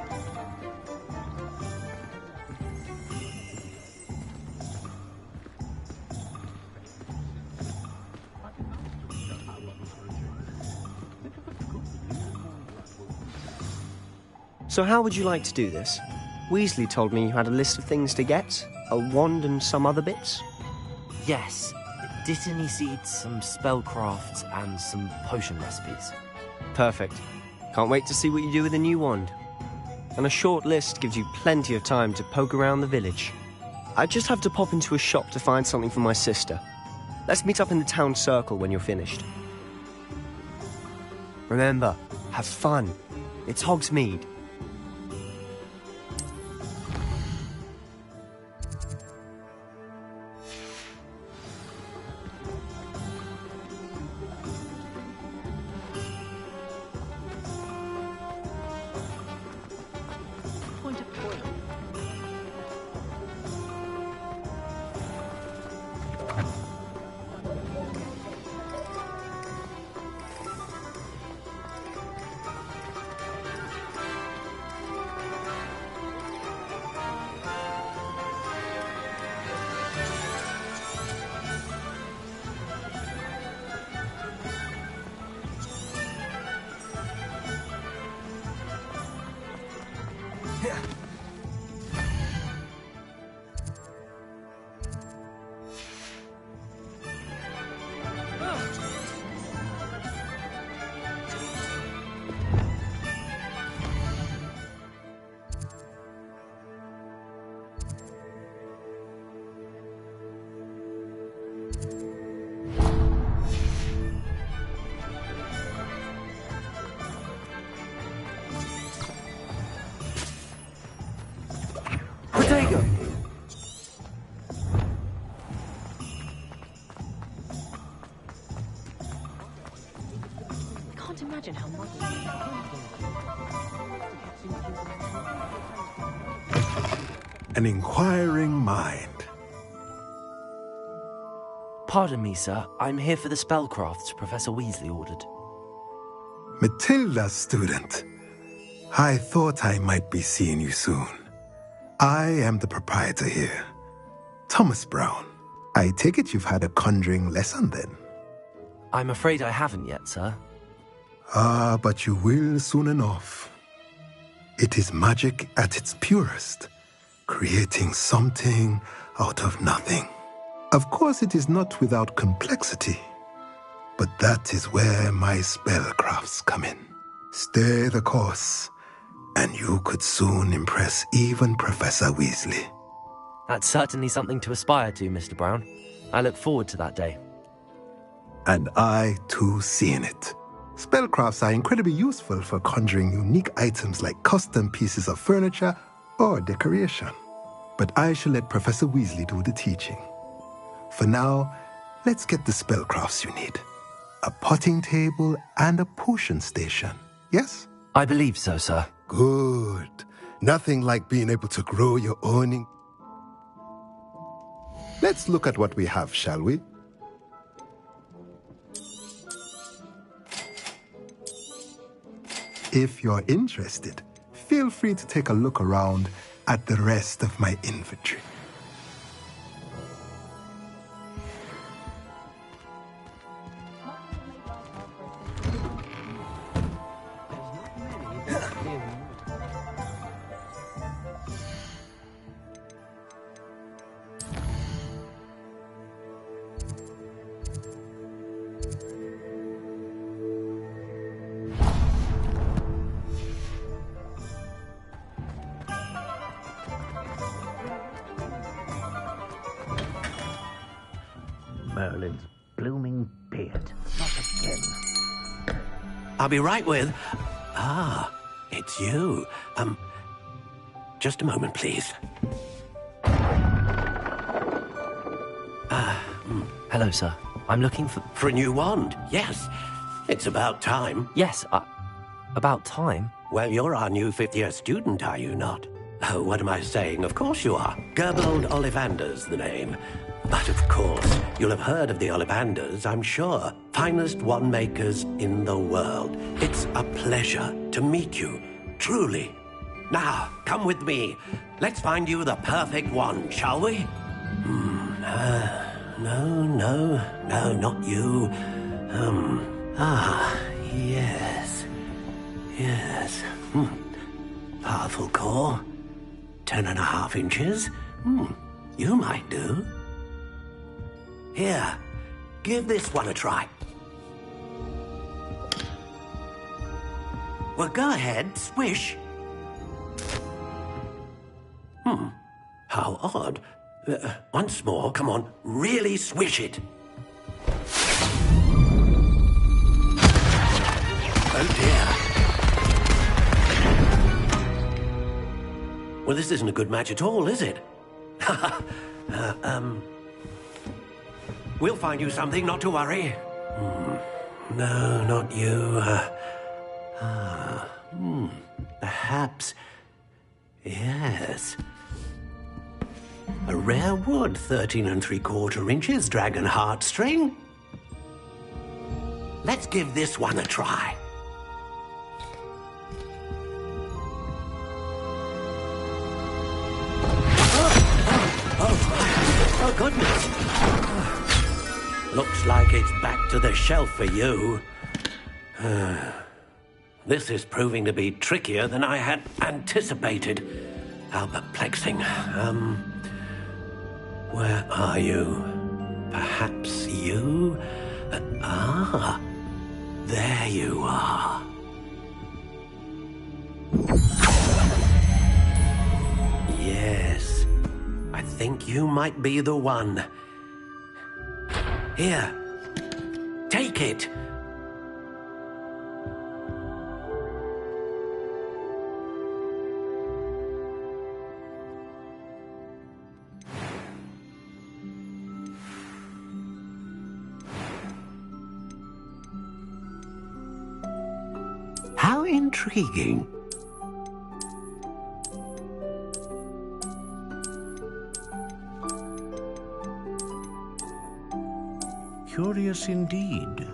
Speaker 3: So how would you like to do this? Weasley told me you had a list of things to get. A wand and some other bits.
Speaker 1: Yes. Dittany seeds, some spellcrafts, and some potion recipes.
Speaker 3: Perfect. Can't wait to see what you do with the new wand. And a short list gives you plenty of time to poke around the village. I just have to pop into a shop to find something for my sister. Let's meet up in the town circle when you're finished. Remember, have fun. It's Hogsmeade.
Speaker 19: Protego!
Speaker 5: I can't imagine how much.
Speaker 12: An inquiring mind.
Speaker 1: Pardon me, sir. I'm here for the spellcrafts Professor Weasley ordered.
Speaker 12: Matilda's student. I thought I might be seeing you soon. I am the proprietor here, Thomas Brown. I take it you've had a conjuring lesson then?
Speaker 1: I'm afraid I haven't yet, sir.
Speaker 12: Ah, but you will soon enough. It is magic at its purest, creating something out of nothing. Of course, it is not without complexity. But that is where my spellcrafts come in. Stay the course, and you could soon impress even Professor Weasley.
Speaker 1: That's certainly something to aspire to, Mr. Brown. I look forward to that day.
Speaker 12: And I, too, see in it. Spellcrafts are incredibly useful for conjuring unique items like custom pieces of furniture or decoration. But I shall let Professor Weasley do the teaching. For now, let's get the spellcrafts you need. A potting table and a potion station, yes?
Speaker 1: I believe so, sir.
Speaker 12: Good. Nothing like being able to grow your own. Let's look at what we have, shall we? If you're interested, feel free to take a look around at the rest of my inventory.
Speaker 13: Merlin's blooming beard. Not again. I'll be right with... Ah, it's you. Just a moment, please.
Speaker 1: Hello, sir. I'm looking for...
Speaker 13: For a new wand, yes. It's about time.
Speaker 1: Yes, about time?
Speaker 13: Well, you're our new fifth-year student, are you not? Oh, what am I saying? Of course you are. Gerbold Ollivander's the name. But of course, you'll have heard of the Ollivanders, I'm sure. Finest wand makers in the world. It's a pleasure to meet you, truly. Now, come with me. Let's find you the perfect wand, shall we? No, not you. Yes. Powerful core. 10.5 inches. You might do. Here, give this one a try. Well, go ahead, swish. How odd. Once more, come on, really swish it. Oh dear. Well, this isn't a good match at all, is it? We'll find you something, not to worry. No, not you. Perhaps... Yes. A rare wood, 13 3/4 inches, dragon heartstring. Let's give this one a try. Oh, goodness. Looks like it's back to the shelf for you. This is proving to be trickier than I had anticipated. How perplexing. Where are you? Perhaps you? There you are. Yes, I think you might be the one. Here, take it. How intriguing. Curious indeed.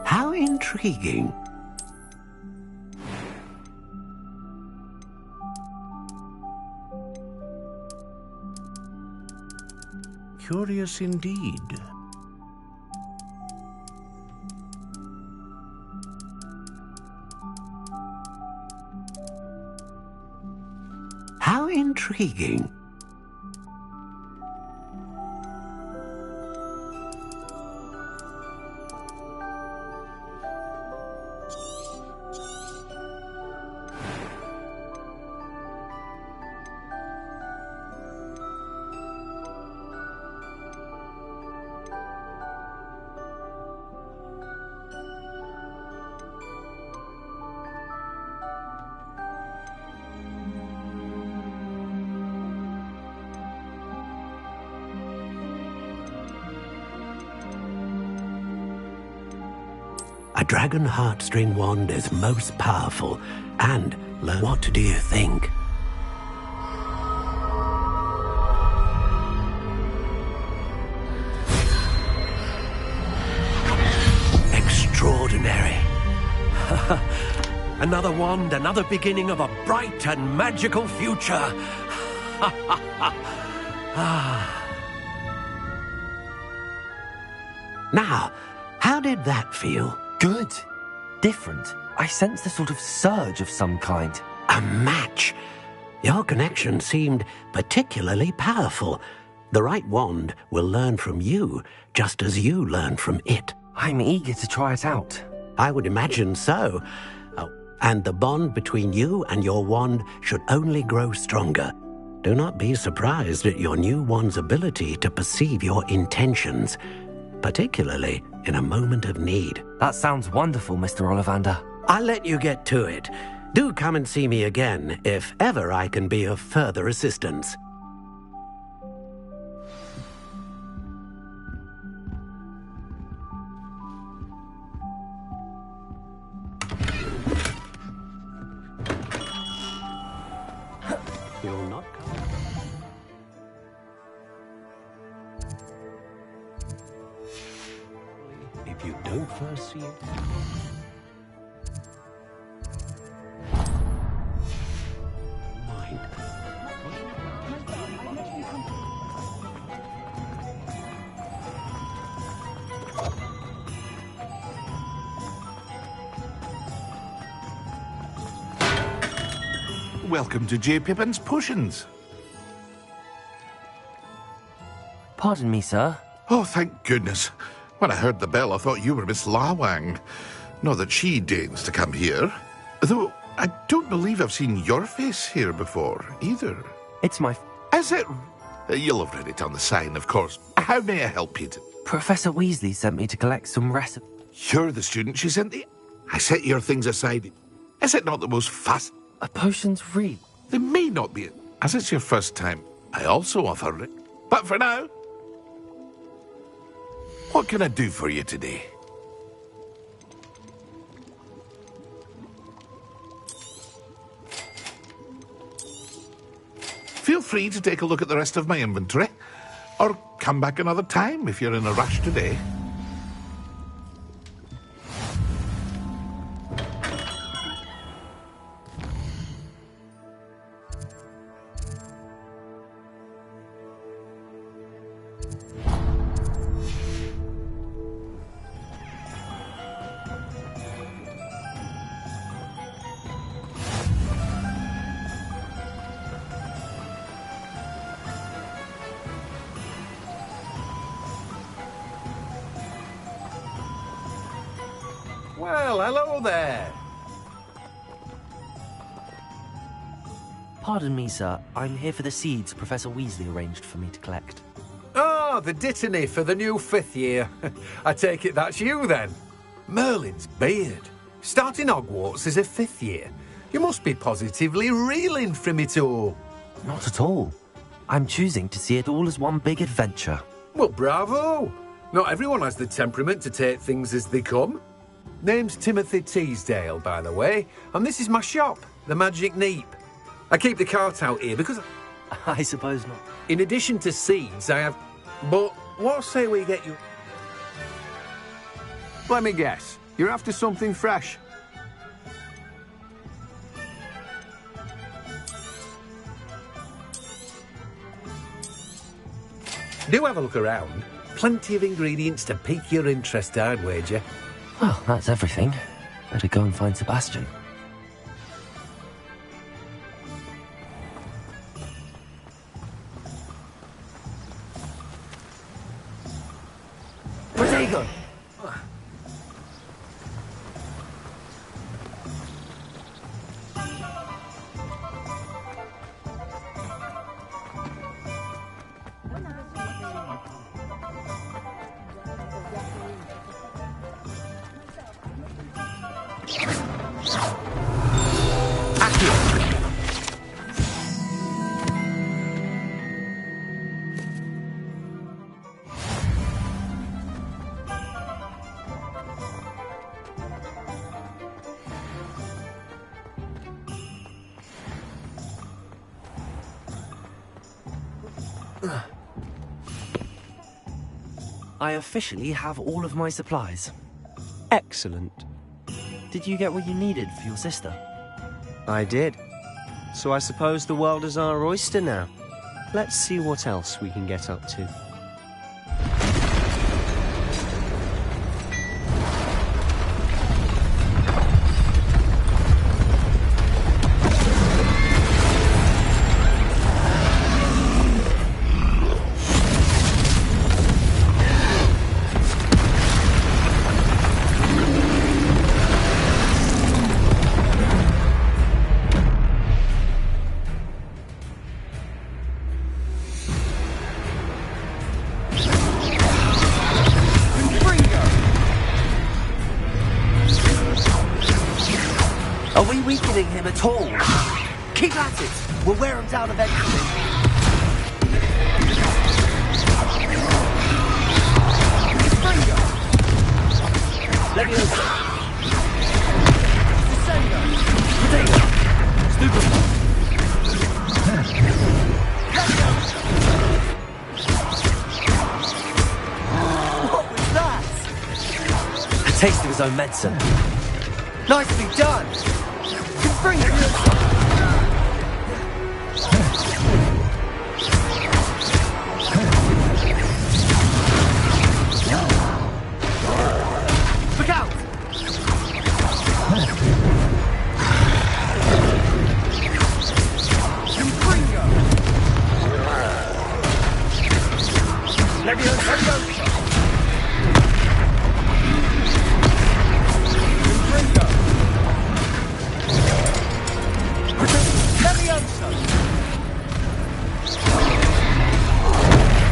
Speaker 13: How intriguing. Curious indeed. How How intriguing. A dragon heartstring wand is most powerful. And what do you think? Extraordinary. Another wand, another beginning of a bright and magical future. Now, how did that feel?
Speaker 1: Good. Different. I sensed a sort of surge of some kind.
Speaker 13: A match. Your connection seemed particularly powerful. The right wand will learn from you, just as you learn from it.
Speaker 1: I'm eager to try it out.
Speaker 13: I would imagine so. Oh, and the bond between you and your wand should only grow stronger. Do not be surprised at your new wand's ability to perceive your intentions, particularly in a moment of need.
Speaker 1: That sounds wonderful, Mr. Ollivander.
Speaker 13: I'll let you get to it. Do come and see me again if ever I can be of further assistance. You'll not come. If you don't first see it. Mind.
Speaker 20: Welcome to J. Pippin's Potions.
Speaker 1: Pardon me, sir.
Speaker 20: Oh, thank goodness. When I heard the bell, I thought you were Miss Lawang. Not that she deigns to come here. Though, I don't believe I've seen your face here before, either.
Speaker 1: It's my...
Speaker 20: Is it? You'll have read it on the sign, of course. How may I help you?
Speaker 1: Professor Weasley sent me to collect some recipes.
Speaker 20: You're the student she sent the... I set your things aside. Is it not the most fast...
Speaker 1: Potions read.
Speaker 20: They may not be. As it's your first time, I also offer it. But for now... What can I do for you today? Feel free to take a look at the rest of my inventory, or come back another time if you're in a rush today.
Speaker 21: Well, hello there.
Speaker 1: Pardon me, sir. I'm here for the seeds Professor Weasley arranged for me to collect.
Speaker 21: Oh, the dittany for the new 5th year. I take it that's you, then. Merlin's beard. Starting Hogwarts as a 5th year. You must be positively reeling from it all.
Speaker 1: Not at all. I'm choosing to see it all as one big adventure.
Speaker 21: Well, bravo. Not everyone has the temperament to take things as they come. Name's Timothy Teasdale, by the way, and this is my shop, the Magic Neep. I keep the cart out here because...
Speaker 1: I suppose not.
Speaker 21: In addition to seeds, I have... But what say we get you...
Speaker 22: Let me guess. You're after something fresh.
Speaker 21: Do have a look around. Plenty of ingredients to pique your interest, I'd wager.
Speaker 1: Well, that's everything. Better go and find Sebastian. Protego! I officially have all of my supplies.
Speaker 3: Excellent.
Speaker 1: Did you get what you needed for your sister?
Speaker 3: I did. So I suppose the world is our oyster now. Let's see what else we can get up to.
Speaker 1: Are we weakening him at all? Keep at it! We'll wear him down eventually. Leviosa! Descendo! Potato! Stupefy! What was that? A taste of his own medicine. Nicely done! Bring it! Look out! Confringo! Leviosa!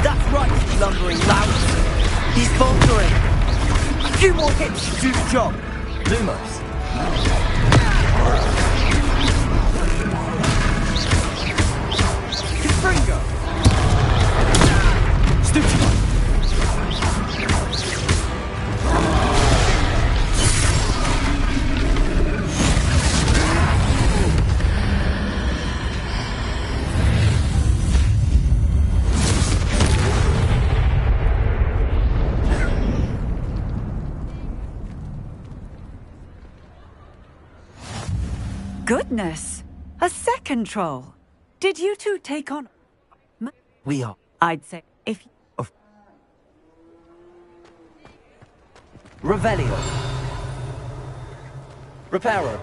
Speaker 1: That's right, you lumbering lout. He's faltering. A few more hits should do the job. Lumos. Confringo. Stupefy.
Speaker 16: Goodness! A second troll! Did you two take on...
Speaker 1: We are.
Speaker 16: I'd say if...
Speaker 1: Revelio. Reparo.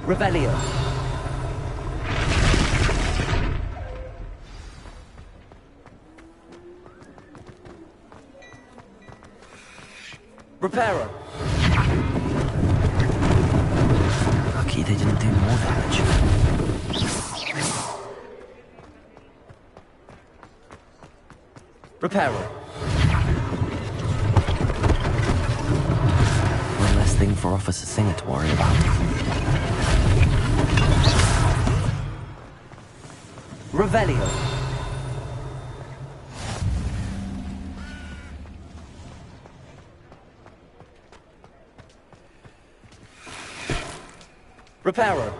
Speaker 1: Revelio. Reparo. Lucky they didn't do more damage. Reparo. One less thing for Officer Singer to worry about. Revelio. Reparo.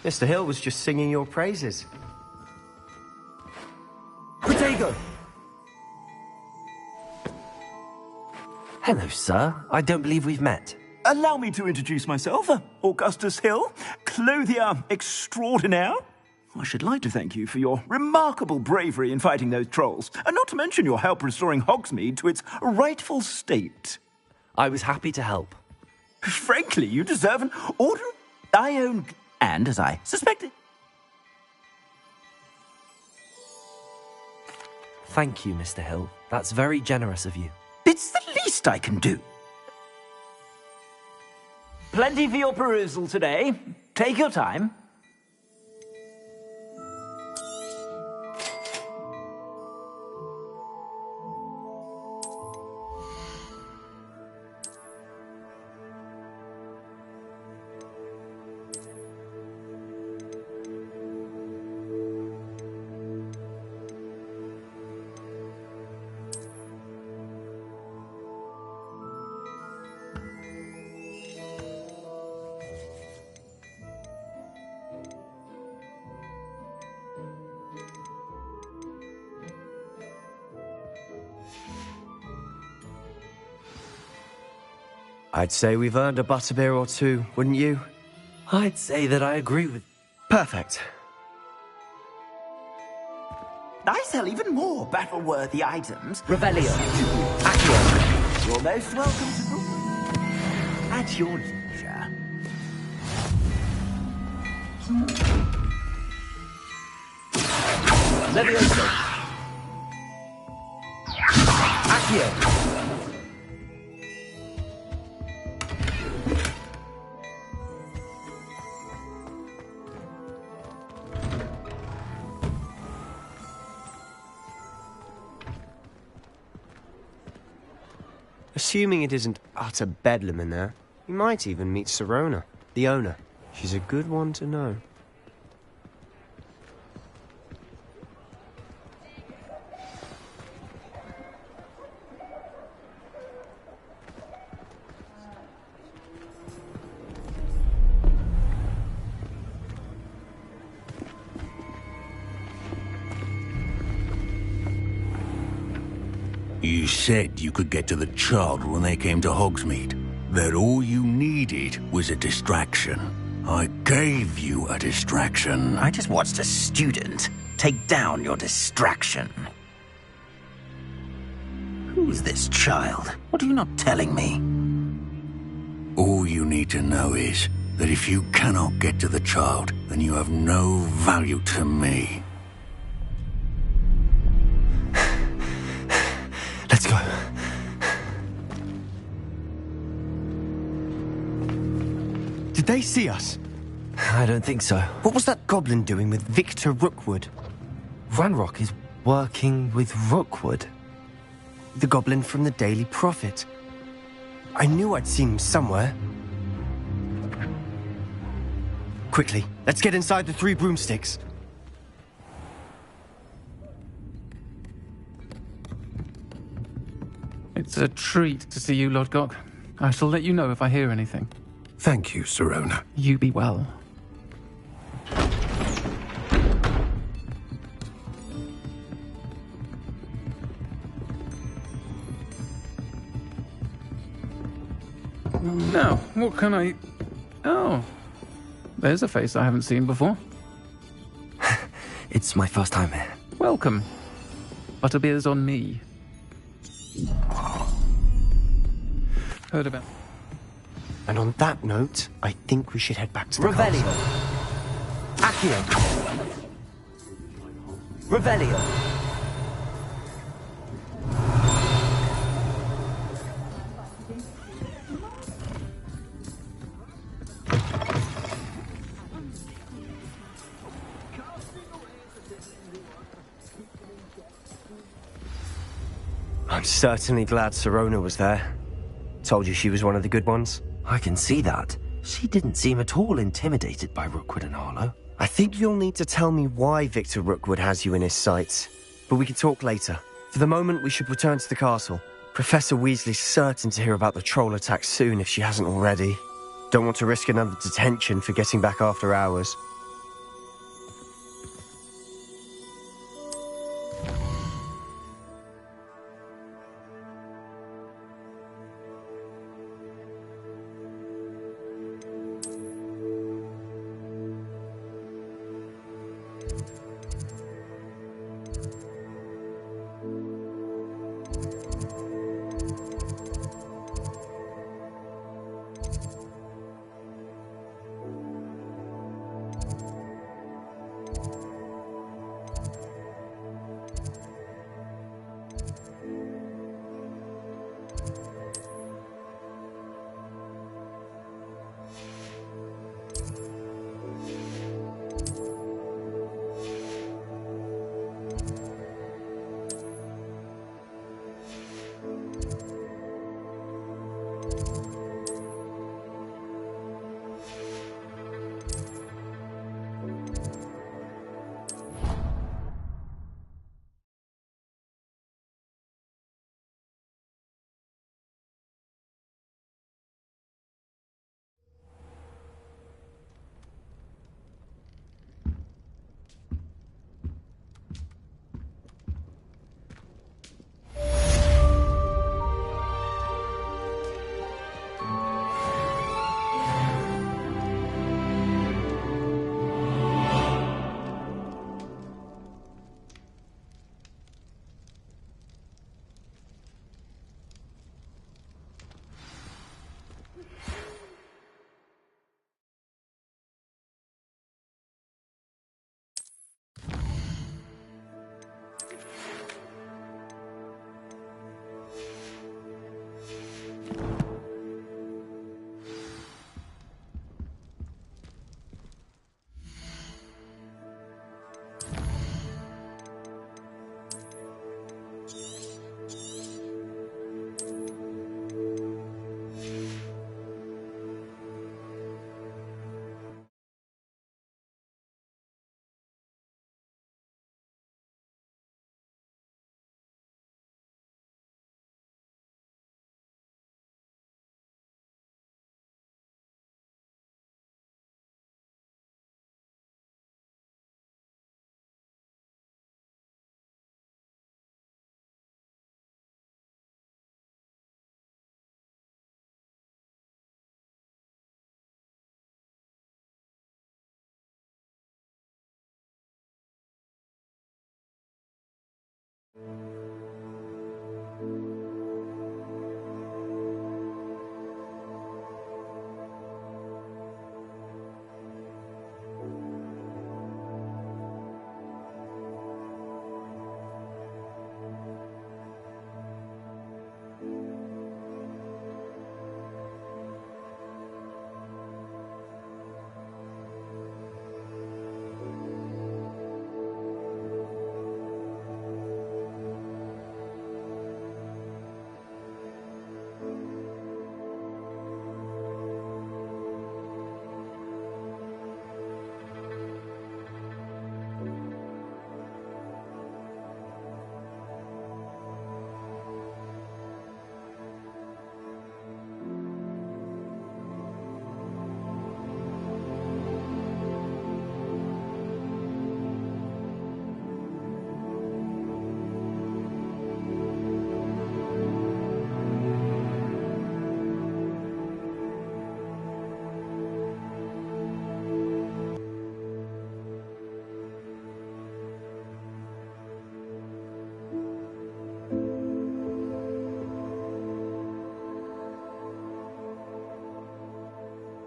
Speaker 3: Mr. Hill was just singing your praises.
Speaker 1: Protego! Hello, sir. I don't believe we've met.
Speaker 6: Allow me to introduce myself, Augustus Hill, clothier extraordinaire. I should like to thank you for your remarkable bravery in fighting those trolls, and not to mention your help restoring Hogsmeade to its rightful state.
Speaker 1: I was happy to help.
Speaker 6: Frankly, you deserve an order I own, and as I suspected.
Speaker 1: Thank you, Mr. Hill. That's very generous of you.
Speaker 6: It's the least I can do. Plenty for your perusal today. Take your time.
Speaker 3: I'd say we've earned a butterbeer or two, wouldn't you?
Speaker 1: I'd say that I agree with...
Speaker 3: Perfect.
Speaker 6: I sell even more battle-worthy items.
Speaker 5: Revelio.
Speaker 6: Accio. You're most welcome to the... At your leisure.
Speaker 5: Levioso. Accio.
Speaker 3: Assuming it isn't utter bedlam in there, you might even meet Sirona, the owner. She's a good one to know.
Speaker 8: You said you could get to the child when they came to Hogsmeade. That all you needed was a distraction. I gave you a distraction.
Speaker 6: I just watched a student take down your distraction. Who's this child? What are you not telling me?
Speaker 8: All you need to know is that if you cannot get to the child, then you have no value to me.
Speaker 3: Let's go. Did they see us?
Speaker 1: I don't think so.
Speaker 3: What was that goblin doing with Victor Rookwood?
Speaker 1: Ranrock is working with Rookwood.
Speaker 3: The goblin from the Daily Prophet. I knew I'd seen him somewhere. Quickly, let's get inside the Three Broomsticks.
Speaker 23: It's a treat to see you, Lodgok. I shall let you know if I hear anything.
Speaker 20: Thank you, Sirona.
Speaker 23: You be well. Now, what can I... Oh, there's a face I haven't seen before.
Speaker 1: It's my first time here.
Speaker 23: Welcome. Butterbeer's on me. Heard about...
Speaker 3: And on that note, I think we should head back to the
Speaker 5: Revelio.
Speaker 3: castle.
Speaker 5: Accio. Revelio.
Speaker 3: I'm certainly glad Sirona was there. Told you she was one of the good ones.
Speaker 1: I can see that. She didn't seem at all intimidated by Rookwood and Harlow.
Speaker 3: I think you'll need to tell me why Victor Rookwood has you in his sights. But we can talk later. For the moment, we should return to the castle. Professor Weasley's certain to hear about the troll attack soon if she hasn't already. Don't want to risk another detention for getting back after hours.